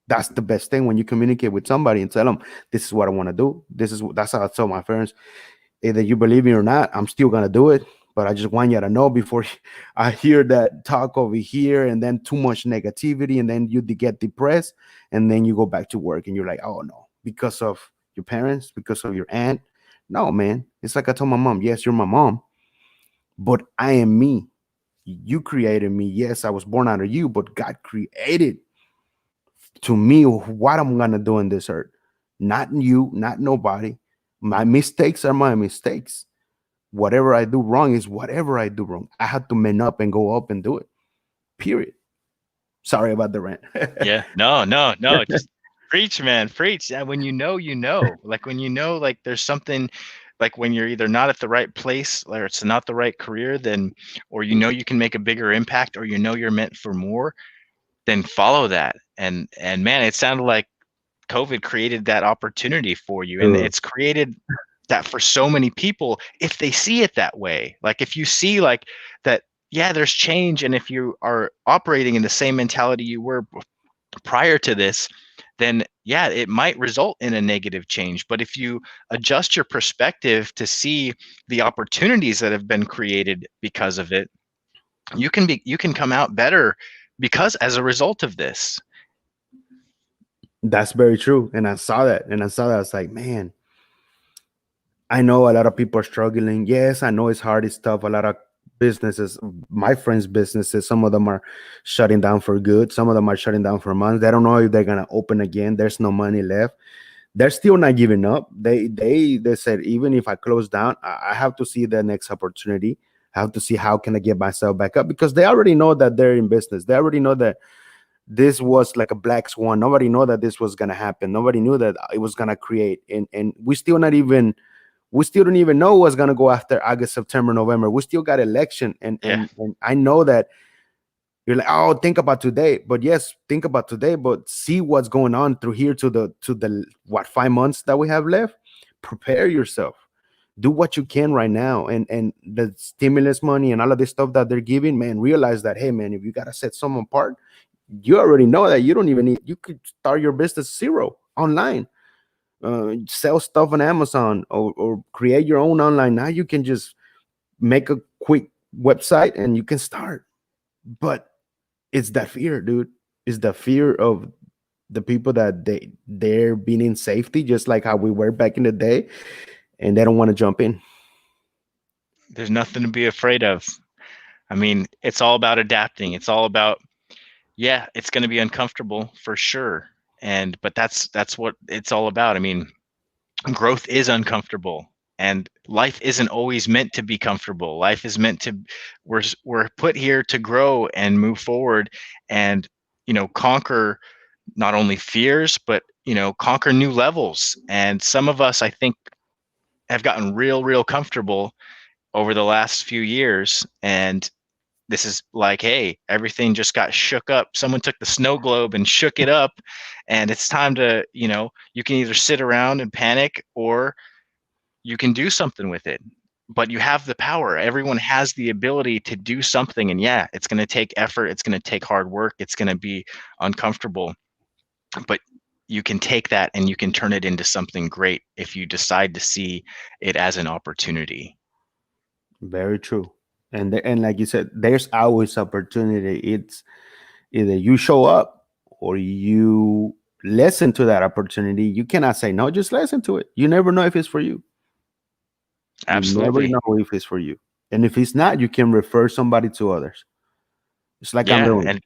that's the best thing. When you communicate with somebody and tell them, this is what I want to do. That's how I tell my parents. Either you believe me or not, I'm still going to do it. But I just want you to know before I hear that talk over here and then too much negativity and then you get depressed and then you go back to work and you're like, oh no, because of your parents, because of your aunt. No, man. It's like I told my mom, yes, you're my mom, but I am me. You created me. Yes, I was born out of you, but God created to me what I'm going to do in this earth. Not you, not nobody. My mistakes are my mistakes. Whatever I do wrong is whatever I do wrong. I had to man up and go up and do it. Period. Sorry about the rant. Yeah. No. Preach, man, preach. Yeah, when you know, you know. Like when you know, like there's something, like when you're either not at the right place or it's not the right career, then, or you know you can make a bigger impact, or you know you're meant for more, then follow that. And man, it sounded like COVID created that opportunity for you, and True. it's created that for so many people if they see it that way. Like if you see like that, yeah, there's change, and if you are operating in the same mentality you were prior to this, then yeah, it might result in a negative change. But if you adjust your perspective to see the opportunities that have been created because of it, you can come out better because as a result of this. That's very true. And I saw that. And I saw that. I was like, man, I know a lot of people are struggling. Yes, I know it's hard, it's tough. A lot of businesses, my friends' businesses, some of them are shutting down for good. Some of them are shutting down for months. They don't know if they're gonna open again. There's no money left. They're still not giving up. They said, even if I close down, I have to see the next opportunity. I have to see how can I get myself back up, because they already know that they're in business. They already know that this was like a black swan. Nobody know that this was gonna happen. Nobody knew that it was gonna create. And we still don't even know what's gonna go after August, September, November. We still got election, and Yeah, and I know that you're like, oh, think about today. But yes, think about today, but see what's going on through here to the what 5 months that we have left. Prepare yourself. Do what you can right now, and the stimulus money and all of this stuff that they're giving, man. Realize that, hey, man, if you gotta set someone apart, you already know that you don't even need. You could start your business zero online, sell stuff on Amazon, or create your own online. Now you can just make a quick website and you can start. But it's that fear, dude. It's the fear of the people that they're being in safety, just like how we were back in the day, and they don't want to jump in. there's nothing to be afraid of. I mean, it's all about adapting. It's all about, yeah, it's going to be uncomfortable for sure. And but that's what it's all about. I mean, growth is uncomfortable, and life isn't always meant to be comfortable. Life is meant to, we're put here to grow and move forward, and conquer not only fears, but conquer new levels. And some of us, I think, have gotten real comfortable over the last few years, and this is like, hey, everything just got shook up. Someone took the snow globe and shook it up, and it's time to, you can either sit around and panic, or you can do something with it. But you have the power. Everyone has the ability to do something. And yeah, it's going to take effort. It's going to take hard work. It's going to be uncomfortable. But you can take that and you can turn it into something great if you decide to see it as an opportunity. Very true. And like you said, there's always opportunity. It's either you show up or you listen to that opportunity. You cannot say no, just listen to it. You never know if it's for you. You never Absolutely. know if it's for you. And if it's not, you can refer somebody to others. It's like I'm Yeah. doing. And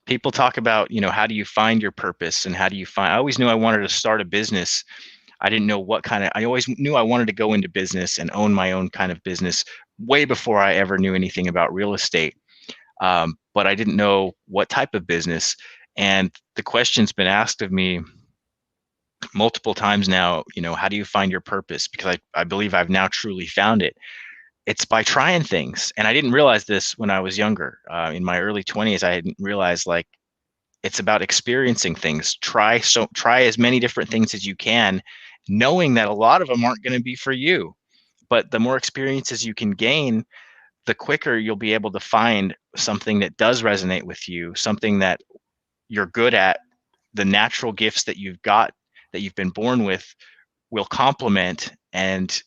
people talk about, how do you find your purpose, and how do you find, I always knew I wanted to start a business. I didn't know what kind of, I always knew I wanted to go into business and own my own kind of business way before I ever knew anything about real estate. But I didn't know what type of business. And the question's been asked of me multiple times now, how do you find your purpose? Because I believe I've now truly found it. It's by trying things. And I didn't realize this when I was younger. In my early 20s, I didn't realize, like, it's about experiencing things. Try as many different things as you can, knowing that a lot of them aren't going to be for you. But the more experiences you can gain, the quicker you'll be able to find something that does resonate with you, something that you're good at. The natural gifts that you've got, that you've been born with, will complement, and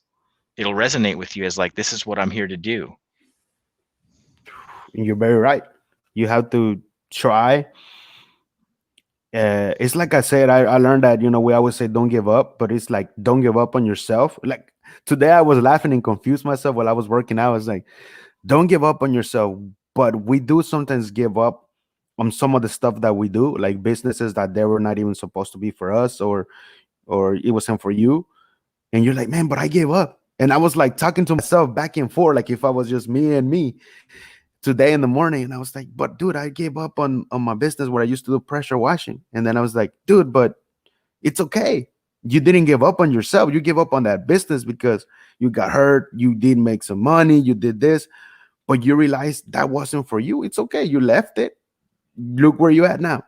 it'll resonate with you as, like, this is what I'm here to do. You're very right. You have to try. It's like I said, I learned that, we always say don't give up, but it's like don't give up on yourself. Like today, I was laughing and confused myself while I was working out. I was like, don't give up on yourself. But we do sometimes give up on some of the stuff that we do, like businesses that they were not even supposed to be for us, or it wasn't for you. And you're like, man, but I gave up. And I was like talking to myself back and forth, like if I was just me and me, today in the morning, and I was like, but dude, I gave up on my business where I used to do pressure washing. And then I was like, dude, but it's okay. You didn't give up on yourself. You gave up on that business because you got hurt. You did make some money. You did this, but you realized that wasn't for you. It's okay. You left it. Look where you at now.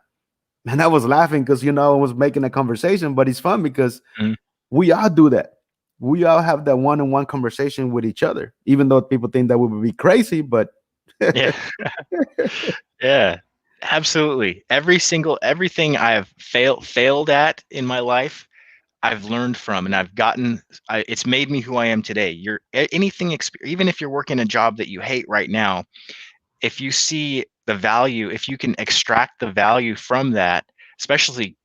And I was laughing because, I was making a conversation, but it's fun because Mhm. we all do that. We all have that one-on-one conversation with each other, even though people think that we would be crazy, but Yeah. Yeah. Absolutely. Everything I have failed at in my life, I've learned from, and it's made me who I am today. Even if you're working a job that you hate right now, if you see the value, if you can extract the value from that, especially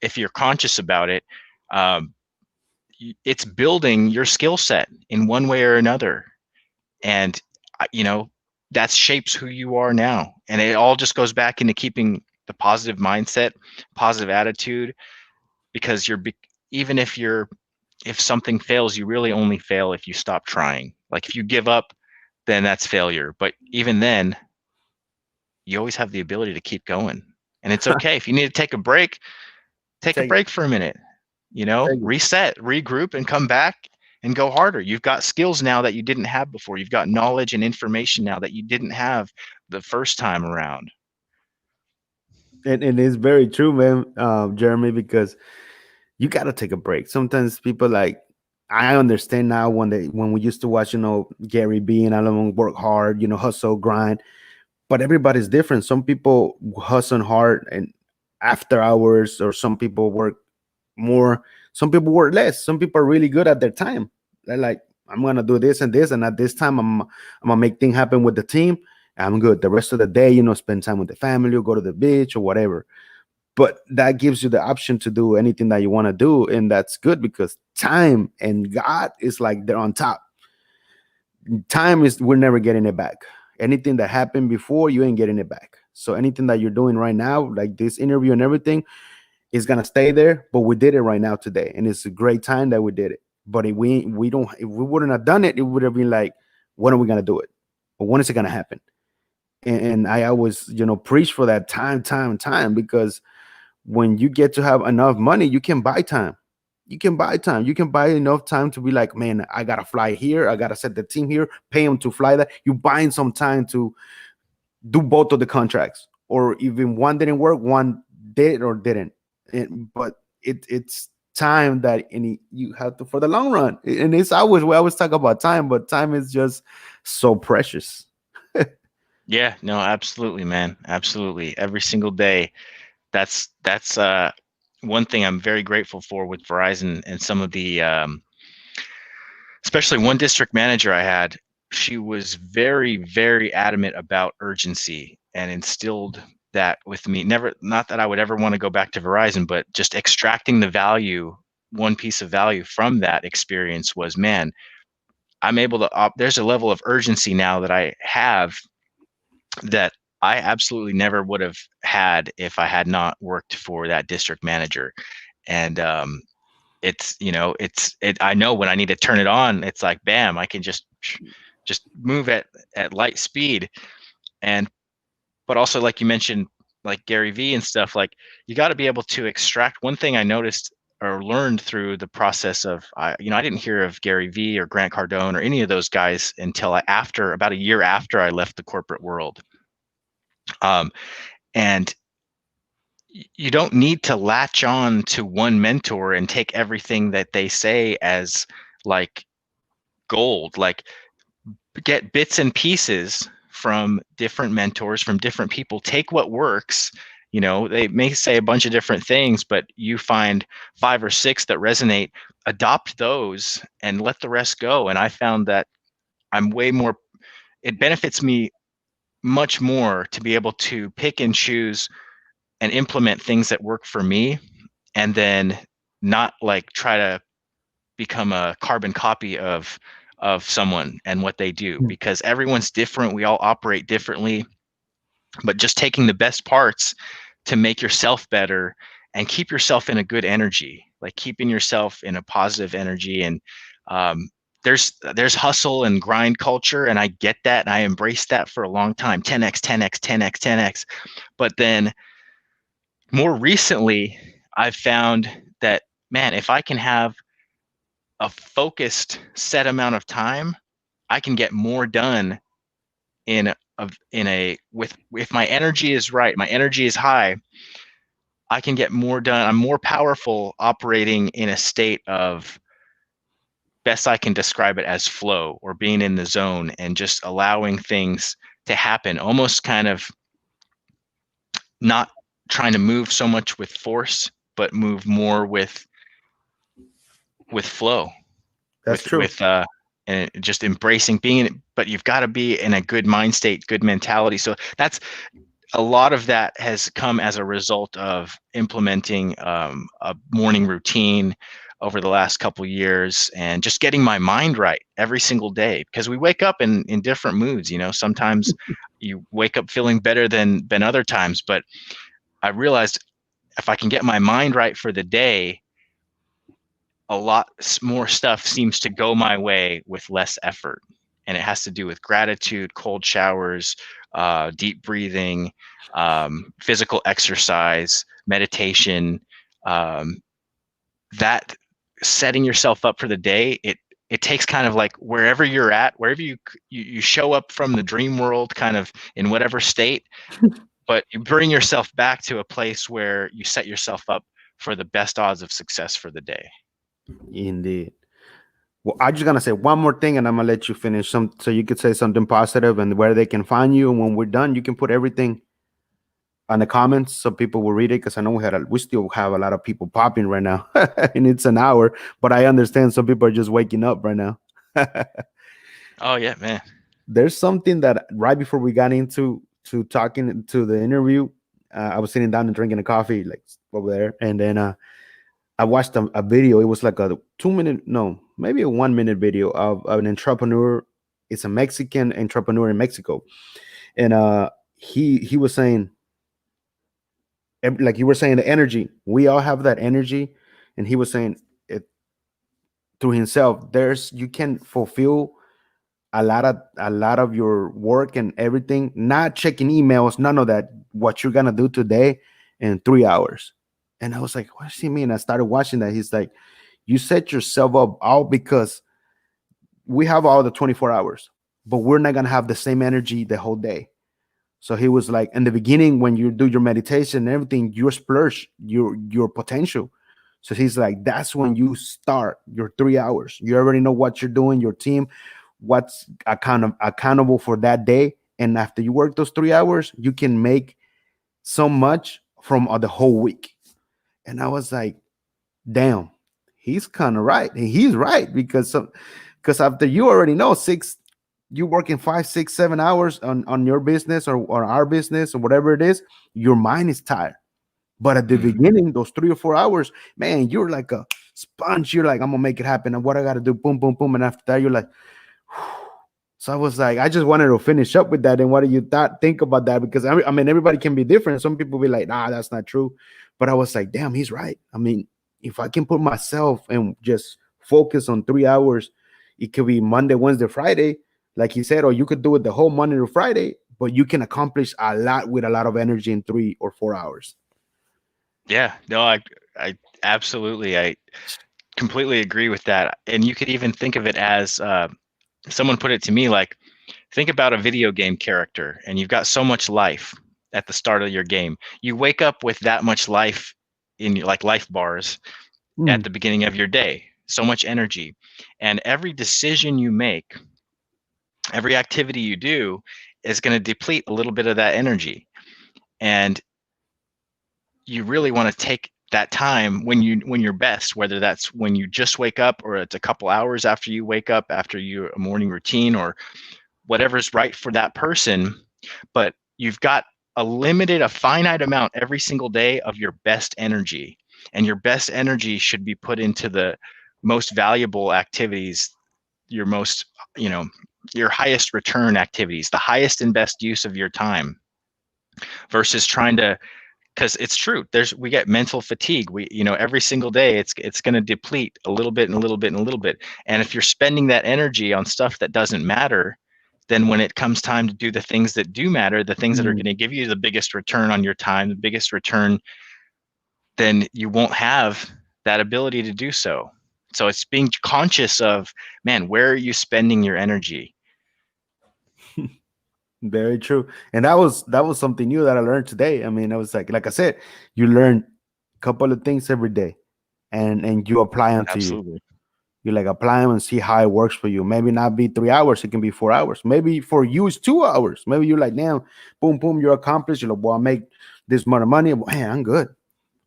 if you're conscious about it, um, it's building your skill set in one way or another. And, that shapes who you are now. And it all just goes back into keeping the positive mindset, positive attitude, because even if something fails, you really only fail if you stop trying. Like if you give up, then that's failure. But even then, you always have the ability to keep going. And it's okay. If you need to take a break, take a take it. break for a minute, Take it. reset, regroup, and come back and go harder. You've got skills now that you didn't have before. You've got knowledge and information now that you didn't have the first time around. And it's very true, man, Jeremy, because you got to take a break. Sometimes people like, I understand now when we used to watch, Gary B and Alan work hard, hustle, grind, but everybody's different. Some people hustle hard and after hours, or some people work more, some people work less. Some people are really good at their time. They're like, I'm gonna do this and this, and at this time I'm gonna make things happen with the team. I'm good. The rest of the day, spend time with the family or go to the beach or whatever. But that gives you the option to do anything that you want to do, and that's good because time and God is like they're on top. Time is, we're never getting it back. Anything that happened before, you ain't getting it back. So anything that you're doing right now, like this interview and everything, is gonna stay there. But we did it right now today, and it's a great time that we did it. But if if we wouldn't have done it, it would have been like, when are we gonna do it? Or when is it gonna happen? And I always, preach for that time, because when you get to have enough money, you can buy time. You can buy time. You can buy enough time to be like, man, I gotta fly here. I gotta set the team here, pay them to fly that. You buying some time to do both of the contracts, or even one didn't work, one did or didn't. But it's time that you have to for the long run. And it's always, we always talk about time, but time is just so precious. Yeah, no, absolutely, man. Absolutely. Every single day. That's one thing I'm very grateful for with Verizon, and some of the especially one district manager I had. She was very, very adamant about urgency and instilled that with me. Not that I would ever want to go back to Verizon, but just extracting the value, one piece of value from that experience was, man, I'm able to there's a level of urgency now that I have that I absolutely never would have had if I had not worked for that district manager. And I know when I need to turn it on, it's like, bam, I can just move at light speed. And but also, like you mentioned, like Gary V and stuff, like you got to be able to extract. One thing I noticed or learned through the process of, I didn't hear of Gary V or Grant Cardone or any of those guys until about a year after I left the corporate world. And you don't need to latch on to one mentor and take everything that they say as like gold. Like, get bits and pieces from different mentors, from different people. Take what works. They may say a bunch of different things, but you find 5 or 6 that resonate, adopt those and let the rest go. And I found that it benefits me much more to be able to pick and choose and implement things that work for me, and then not like try to become a carbon copy of someone and what they do, because everyone's different. We all operate differently, but just taking the best parts to make yourself better and keep yourself in a good energy, like keeping yourself in a positive energy. And there's hustle and grind culture, and I get that, and I embraced that for a long time. 10x, 10x, 10x, 10x. But then more recently, I've found that, man, if I can have a focused set amount of time, I can get more done if my energy is right, my energy is high, I can get more done. I'm more powerful operating in a state of, best I can describe it as, flow, or being in the zone and just allowing things to happen, almost kind of not trying to move so much with force, but move more with flow. That's true. And just embracing being in, but you've got to be in a good mind state, good mentality. So that's a lot of that has come as a result of implementing a morning routine over the last couple of years, and just getting my mind right every single day, because we wake up in different moods. Sometimes you wake up feeling better than other times, but I realized if I can get my mind right for the day, a lot more stuff seems to go my way with less effort. And it has to do with gratitude, cold showers, deep breathing, physical exercise, meditation. That setting yourself up for the day, it takes kind of like wherever you're at, wherever you show up from the dream world, kind of in whatever state, but you bring yourself back to a place where you set yourself up for the best odds of success for the day. Indeed. Well, I'm just gonna say one more thing, and I'm gonna let you finish so you could say something positive and where they can find you. And when we're done, you can put everything on the comments so people will read it. Because I know we still have a lot of people popping right now, and it's an hour. But I understand some people are just waking up right now. Oh yeah, man. There's something that right before we got into talking to the interview, I was sitting down and drinking a coffee like over there, and then I watched a video. It was like a 2 minute, no, maybe a 1 minute video of an entrepreneur. It's a Mexican entrepreneur in Mexico. And he was saying, like you were saying, the energy. We all have that energy. And he was saying it through himself. You can fulfill a lot of your work and everything, not checking emails, none of that, what you're gonna do today in 3 hours. And I was like, what does he mean? I started watching that. He's like, you set yourself up all because we have all the 24 hours, but we're not going to have the same energy the whole day. So he was like, in the beginning, when you do your meditation and everything, you splurge your potential. So he's like, that's when you start your 3 hours. You already know what you're doing, your team, what's accountable for that day. And after you work those 3 hours, you can make so much from the whole week. And I was like, damn, he's kind of right. And he's right, because after you already know you working 5, 6, 7 hours on your business or our business or whatever it is, your mind is tired. But at the beginning, those 3 or 4 hours, man, you're like a sponge. You're like, I'm gonna make it happen. And what I gotta do, boom, boom, boom. And after that, you're like, whew. So I was like, I just wanted to finish up with that. And what do you think about that? Because I mean, everybody can be different. Some people be like, nah, that's not true. But I was like, damn, he's right. I mean, if I can put myself and just focus on 3 hours, it could be Monday, Wednesday, Friday, like he said, or you could do it the whole Monday to Friday, but you can accomplish a lot with a lot of energy in 3 or 4 hours. Yeah, no, I absolutely, I completely agree with that. And you could even think of it as, someone put it to me like, think about a video game character, and you've got so much life at the start of your game. You wake up with that much life in your, like, life bars at the beginning of your day, so much energy. And every decision you make, every activity you do is going to deplete a little bit of that energy. And you really want to take that time when you're best, whether that's when you just wake up, or it's a couple hours after you wake up, after your morning routine, or whatever's right for that person. But you've got a finite amount every single day of your best energy, and your best energy should be put into the most valuable activities, your most, your highest return activities, the highest and best use of your time, versus trying to because it's true. We get mental fatigue. Every single day it's going to deplete a little bit and a little bit and a little bit. And if you're spending that energy on stuff that doesn't matter, then when it comes time to do the things that do matter, the things that are going to give you the biggest return on your time, the biggest return, then you won't have that ability to do so. So it's being conscious of, man, where are you spending your energy? Very true. And that was something new that I learned today. I mean, I was like I said, you learn a couple of things every day, and you apply them to you. Absolutely. You like apply them and see how it works for you. Maybe not be 3 hours, it can be 4 hours. Maybe for you it's 2 hours. Maybe you're like, damn, boom, boom, you're accomplished. You're like, well, I make this much money. Well, hey, I'm good.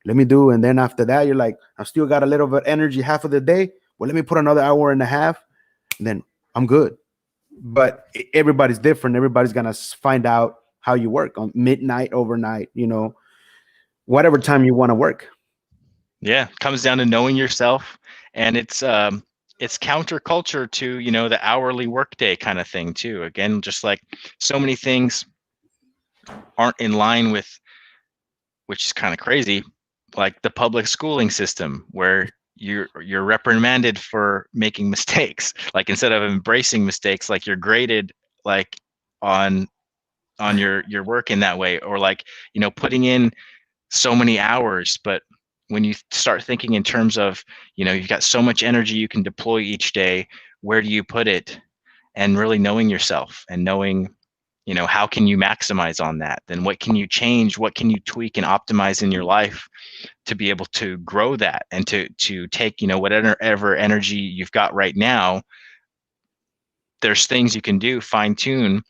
Let me do. And then after that, you're like, I still got a little bit of energy half of the day. Well, let me put another hour and a half, and then I'm good. But everybody's different. Everybody's gonna find out how you work on midnight, overnight, whatever time you want to work. Yeah, comes down to knowing yourself, and it's counterculture to the hourly workday kind of thing too. Again, just like so many things aren't in line with, which is kind of crazy, like the public schooling system where you're reprimanded for making mistakes. Like instead of embracing mistakes, like you're graded like on your work in that way, or like putting in so many hours. But when you start thinking in terms of you've got so much energy you can deploy each day, where do you put it? And really knowing yourself and knowing how can you maximize on that, then what can you change, what can you tweak and optimize in your life to be able to grow that, and to take whatever energy you've got right now. There's things you can do, fine tune,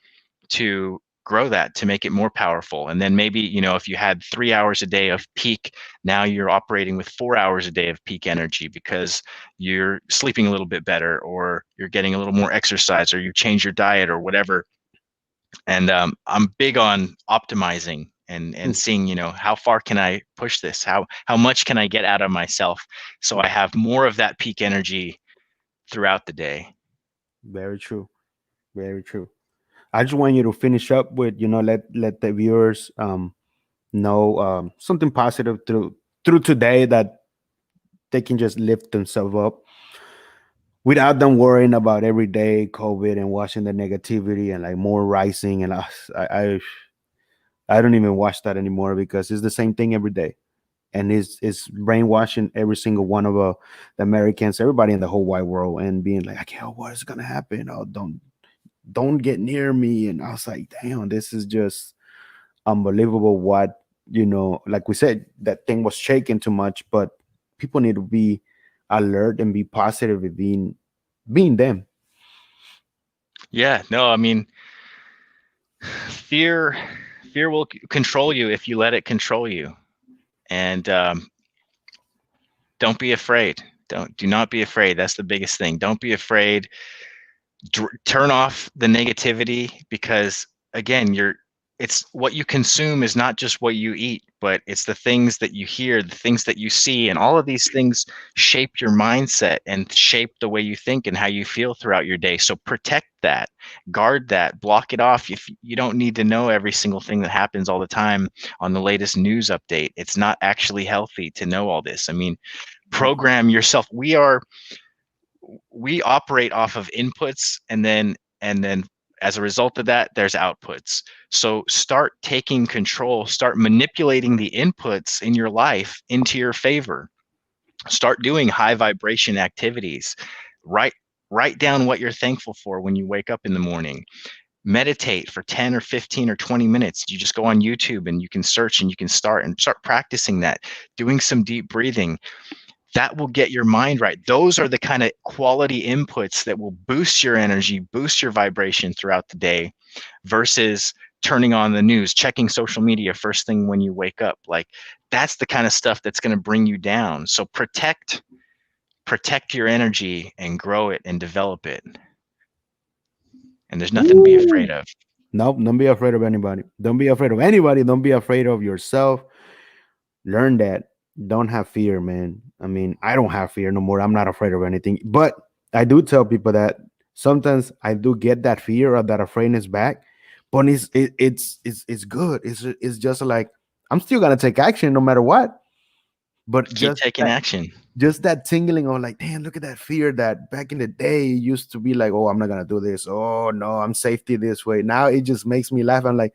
to grow that, to make it more powerful. And then maybe if you had 3 hours a day of peak, now you're operating with 4 hours a day of peak energy because you're sleeping a little bit better, or you're getting a little more exercise, or you change your diet or whatever. And I'm big on optimizing and seeing how far can I push this, how much can I get out of myself, so I have more of that peak energy throughout the day. Very true. Very true. I just want you to finish up with, let the viewers know something positive through today, that they can just lift themselves up without them worrying about everyday COVID and watching the negativity and like more rising. And I don't even watch that anymore, because it's the same thing every day, and it's brainwashing every single one of the Americans, everybody in the whole wide world, and being like, okay, what is gonna happen? Oh, don't get near me. And I was like, damn, this is just unbelievable. What, like we said, that thing was shaking too much, but people need to be alert and be positive and being them. Yeah, no, I mean, fear will control you if you let it control you. And don't be afraid. Do not be afraid. That's the biggest thing. Don't be afraid. Turn off the negativity, because again, it's what you consume is not just what you eat, but it's the things that you hear, the things that you see, and all of these things shape your mindset and shape the way you think and how you feel throughout your day. So protect that, guard that, block it off. If you don't need to know every single thing that happens all the time on the latest news update, it's not actually healthy to know all this. I mean, program yourself. We operate off of inputs, and then as a result of that, there's outputs. So start taking control, start manipulating the inputs in your life into your favor. Start doing high vibration activities. Write down what you're thankful for when you wake up in the morning. Meditate for 10 or 15 or 20 minutes. You just go on YouTube and you can search, and you can start practicing that, doing some deep breathing. That will get your mind right. Those are the kind of quality inputs that will boost your energy, boost your vibration throughout the day, versus turning on the news, checking social media first thing when you wake up. Like, that's the kind of stuff that's going to bring you down. So protect your energy and grow it and develop it. And there's nothing to be afraid of. Nope, don't be afraid of anybody. Don't be afraid of anybody. Don't be afraid of yourself. Learn that. Don't have fear, man. I mean, I don't have fear no more. I'm not afraid of anything. But I do tell people that sometimes I do get that fear or that afraidness back. But it's good. It's just like I'm still gonna take action no matter what. But Keep taking action. just that tingling on like, damn, look at that fear that back in the day it used to be like, oh, I'm not gonna do this. Oh no, I'm safety this way. Now it just makes me laugh. I'm like,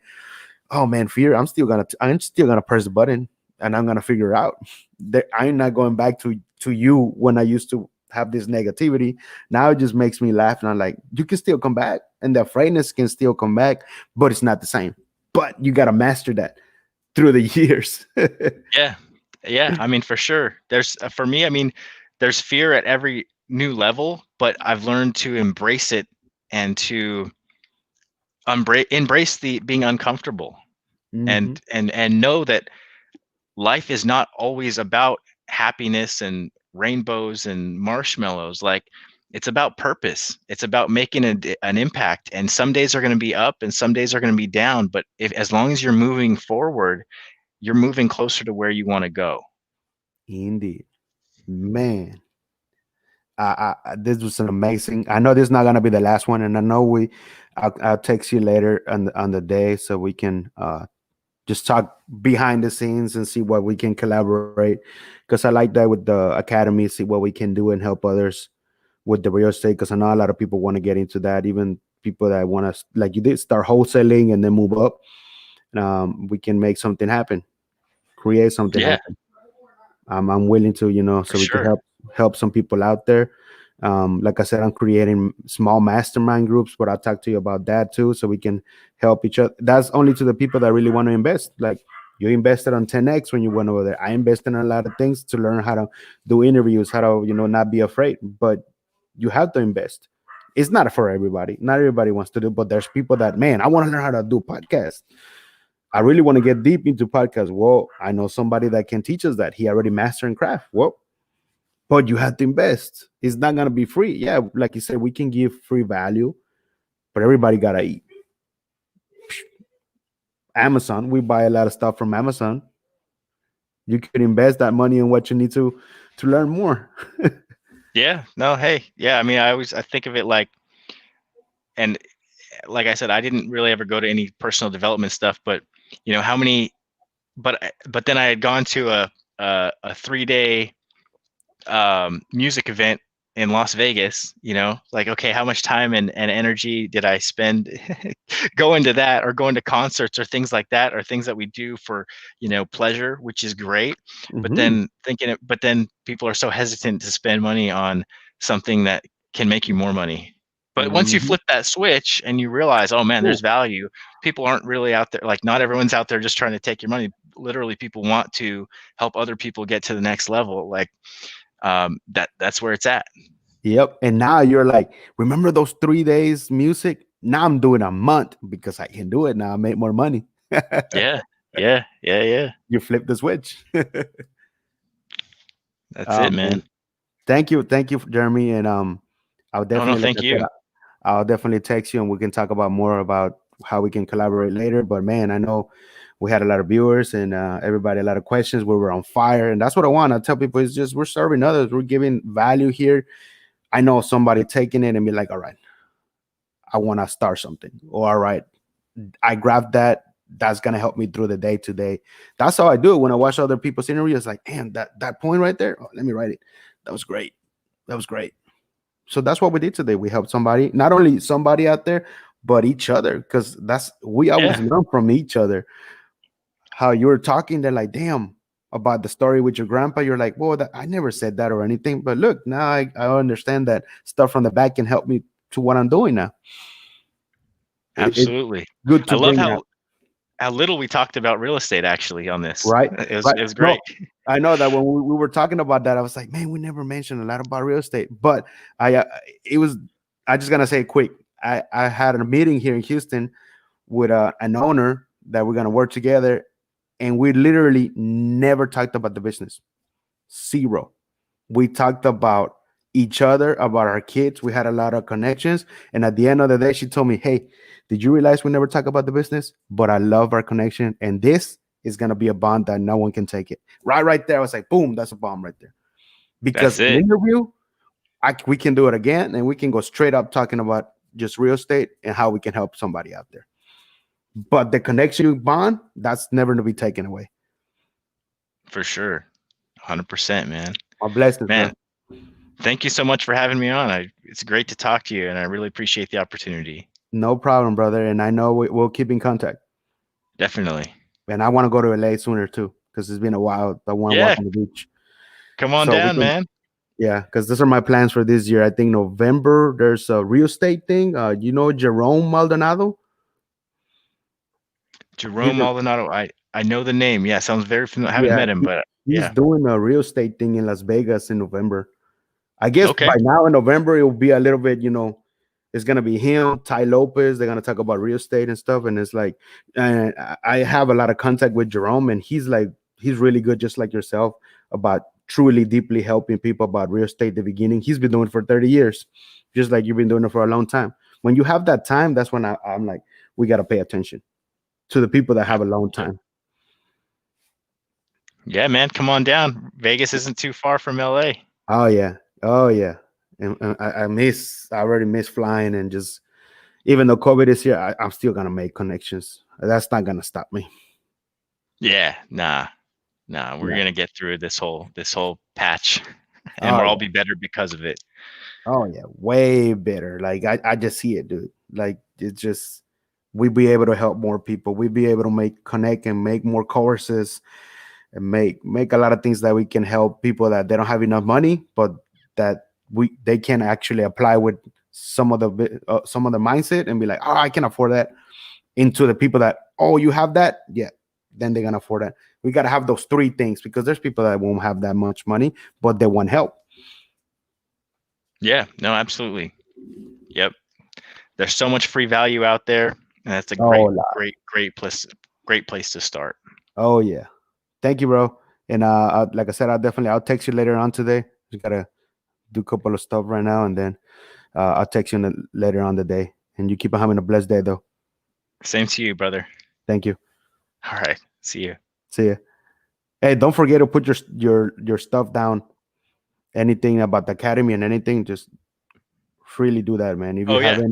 oh man, fear. I'm still gonna press the button and I'm gonna figure it out. That I'm not going back to you when I used to have this negativity. Now it just makes me laugh and I'm like, you can still come back and the afraidness can still come back, but it's not the same. But you gotta master that through the years. Yeah. Yeah. I mean, for sure. There's, for me, I mean, there's fear at every new level, but I've learned to embrace it and to embrace the being uncomfortable Mhm. and know that life is not always about happiness and rainbows and marshmallows. Like, it's about purpose. It's about making an impact. And some days are going to be up and some days are going to be down. But if, as long as you're moving forward, you're moving closer to where you want to go. Indeed, man. This was an amazing. I know this is not gonna be the last one, and I know I'll text you later on the day so we can just talk behind the scenes and see what we can collaborate. Because I like that with the academy, see what we can do and help others with the real estate. Because I know a lot of people want to get into that, even people that want to, like you did, start wholesaling and then move up. We can make something happen, create something Yeah, happen. I'm willing to, for so we can sure. help some people out there. Like I said, I'm creating small mastermind groups, but I'll talk to you about that too, so we can help each other. That's only to the people that really want to invest. Like you invested on 10x when you went over there. I invested in a lot of things to learn how to do interviews, how to, not be afraid. But you have to invest. It's not for everybody. Not everybody wants to do, but there's people that, man, I want to learn how to do podcasts. I really want to get deep into podcasts. Well, I know somebody that can teach us that. He already mastering craft. Well, but you have to invest. It's not gonna be free. Yeah, like you said, we can give free value, but everybody gotta eat. Amazon, we buy a lot of stuff from Amazon. You can invest that money in what you need to learn more. Yeah, no, hey, yeah. I mean, I think of it like, and like I said, I didn't really ever go to any personal development stuff, but how many, but then I had gone to a 3 day music event in Las Vegas, like, okay, how much time and energy did I spend going to that, or going to concerts or things like that, or things that we do for, pleasure, which is great. But Mhm. then but then people are so hesitant to spend money on something that can make you more money. But once you Mhm. flip that switch and you realize, oh man, Ooh. there's value, people aren't really out there, like not everyone's out there just trying to take your money. Literally, people want to help other people get to the next level. Like, that's where it's at. Yep. And now you're like, remember those 3 days music? Now I'm doing a month because I can do it now. I make more money. Yeah, yeah, yeah, yeah. You flip the switch. That's it, Man. man. Thank you, Jeremy. And I'll Oh no, definitely, like thank I said, you. I'll definitely text you and we can talk about more about how we can collaborate later. But man, I know we had a lot of viewers and everybody a lot of questions. We were on fire, and that's what I want to tell people. Is just we're serving others. We're giving value here. I know somebody taking it and be like, all right, I want to start something. Or all right, I grabbed that. That's gonna help me through the day to day. That's how I do it when I watch other people's interviews. It's like, damn, that point right there. Oh, let me write it. That was great. That was great. So that's what we did today. We helped somebody, not only somebody out there, but each other, because we always Yeah, learn from each other. How you were talking, they're like, damn, about the story with your grandpa. You're like, well, I never said that or anything. But look, now I understand that stuff from the back can help me to what I'm doing now. It's absolutely. good I to love bring that, how little we talked about real estate actually on this. right? Right. It was No, great. I know that when we were talking about that, I was like, man, we never mentioned a lot about real estate. But it was, I just gonna say it quick. I had a meeting here in Houston with an owner that we're gonna work together, and we literally never talked about the business. Zero. We talked about each other, about our kids. We had a lot of connections. And at the end of the day, she told me, hey, did you realize we never talk about the business? But I love our connection. And this is going to be a bond that no one can take it. Right there. I was like, boom, that's a bomb right there. Because That's an it. interview, we can do it again and we can go straight up talking about just real estate and how we can help somebody out there. But the connection bond, that's never to be taken away. For sure. 100%, man. My blessings, bro. Man, thank you so much for having me on. It's great to talk to you, and I really appreciate the opportunity. No problem, brother. And I know we'll keep in contact. Definitely. And I want to go to LA sooner too, because it's been a while. I want to Yeah, walk on the beach. come on So we down, can, man. yeah, because those are my plans for this year. I think November there's a real estate thing. You know Jerome Maldonado? He's Jerome a, Maldonado. I know the name. Yeah, sounds very familiar. I haven't yeah, met him, but he's yeah. doing a real estate thing in Las Vegas in November. I guess Okay. by now in November it will be a little bit, it's gonna be him, Ty Lopez. They're gonna talk about real estate and stuff. And it's like, and I have a lot of contact with Jerome, and he's really good, just like yourself, about truly deeply helping people about real estate at the beginning. He's been doing it for 30 years, just like you've been doing it for a long time. When you have that time, that's when I'm like, we gotta pay attention to the people that have a long time. Yeah, man, come on down. Vegas isn't too far from LA. Oh yeah, oh yeah. And I already miss flying, and just even though COVID is here, I'm still gonna make connections. That's not gonna stop me. Yeah, nah. We're Yeah. gonna get through this whole Oh patch, and we'll all yeah. be better because of it. Oh yeah. Way better. Like I just see it, dude. Like it's just we'd be able to help more people. We'd be able to connect and make more courses and make a lot of things that we can help people that they don't have enough money, but that they can actually apply with some of the mindset and be like, oh, I can afford that, into the people that, oh, you have that, yeah, then they're gonna afford that. We gotta have those three things, because there's people that won't have that much money, but they want help. Yeah, no, absolutely. Yep. There's so much free value out there, and that's a Oh, great place to start. oh yeah. Thank you, bro. And like I said, I'll text you later on today. Just gotta do a couple of stuff right now, and then I'll text you later on the day. And you keep on having a blessed day, though. Same to you, brother. Thank you. All right. See you. See ya. Hey, don't forget to put your stuff down. Anything about the academy and anything, just freely do that, man. If you Oh have yeah.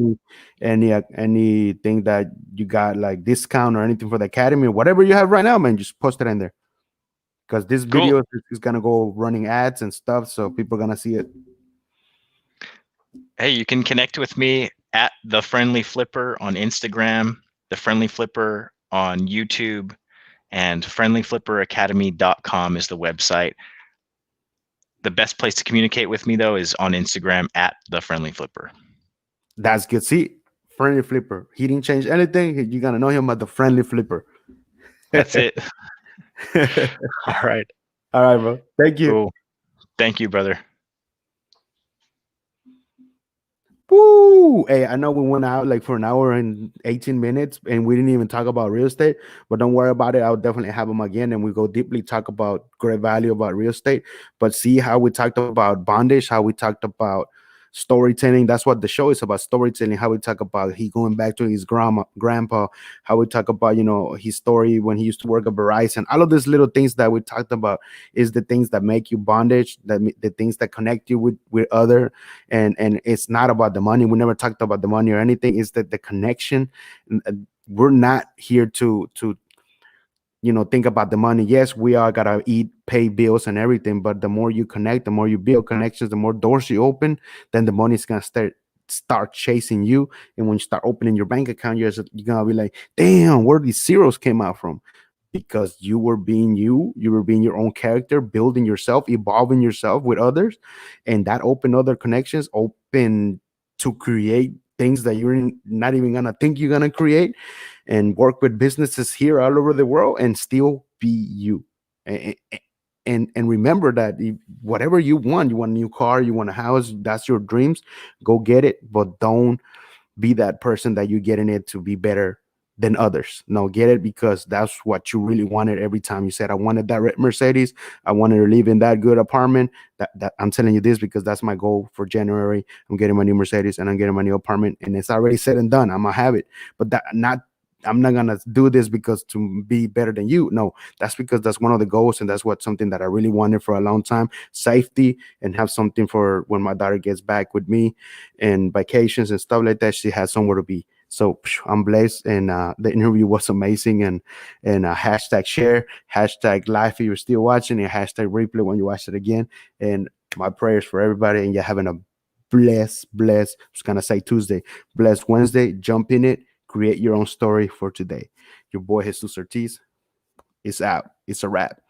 anything that you got like discount or anything for the academy or whatever you have right now, man, just post it in there. Because this Cool. video is gonna go running ads and stuff, so people are gonna see it. Hey, you can connect with me at The Friendly Flipper on Instagram, The Friendly Flipper on YouTube, and friendlyflipperacademy.com is the website. The best place to communicate with me, though, is on Instagram at The Friendly Flipper. That's good. See, Friendly Flipper. He didn't change anything. You're gonna know him as the Friendly Flipper. That's it. All right. All right, bro. Thank you. Cool. Thank you, brother. Woo! Hey, I know we went out like for an hour and 18 minutes and we didn't even talk about real estate, but don't worry about it. I'll definitely have them again and we go deeply talk about great value about real estate. But see how we talked about bondage, how we talked about storytelling. That's what the show is about, storytelling. How we talk about he going back to his grandpa, how we talk about, his story when he used to work at Verizon. All of these little things that we talked about is the things that make you bondage, the things that connect you with other, and it's not about the money. We never talked about the money or anything. It's that the connection. We're not here to think about the money. Yes, we are gotta eat, pay bills and everything, but the more you connect, the more you build connections, the more doors you open, then the money's gonna start chasing you. And when you start opening your bank account, you're gonna be like, damn, where these zeros came out from? Because you were being you were being your own character, building yourself, evolving yourself with others, and that open other connections, open to create things that you're not even gonna think you're gonna create, and work with businesses here all over the world and still be you. And remember that whatever you want a new car, you want a house, that's your dreams, go get it, but don't be that person that you're getting it to be better than others. No, get it because that's what you really wanted. Every time you said, I wanted that red Mercedes, I wanted to live in that good apartment, that I'm telling you this because that's my goal for January. I'm getting my new Mercedes and I'm getting my new apartment, and it's already said and done. I'm gonna have it, but I'm not gonna do this because to be better than you. No, that's because that's one of the goals, and that's something that I really wanted for a long time. Safety, and have something for when my daughter gets back with me and vacations and stuff like that. She has somewhere to be. So I'm blessed, and the interview was amazing. And hashtag share, hashtag live if you're still watching, and hashtag replay when you watch it again. And my prayers for everybody, and you're having a blessed. I was gonna say Tuesday, blessed Wednesday. Jump in it, create your own story for today. Your boy Jesus Ortiz is out. It's a wrap.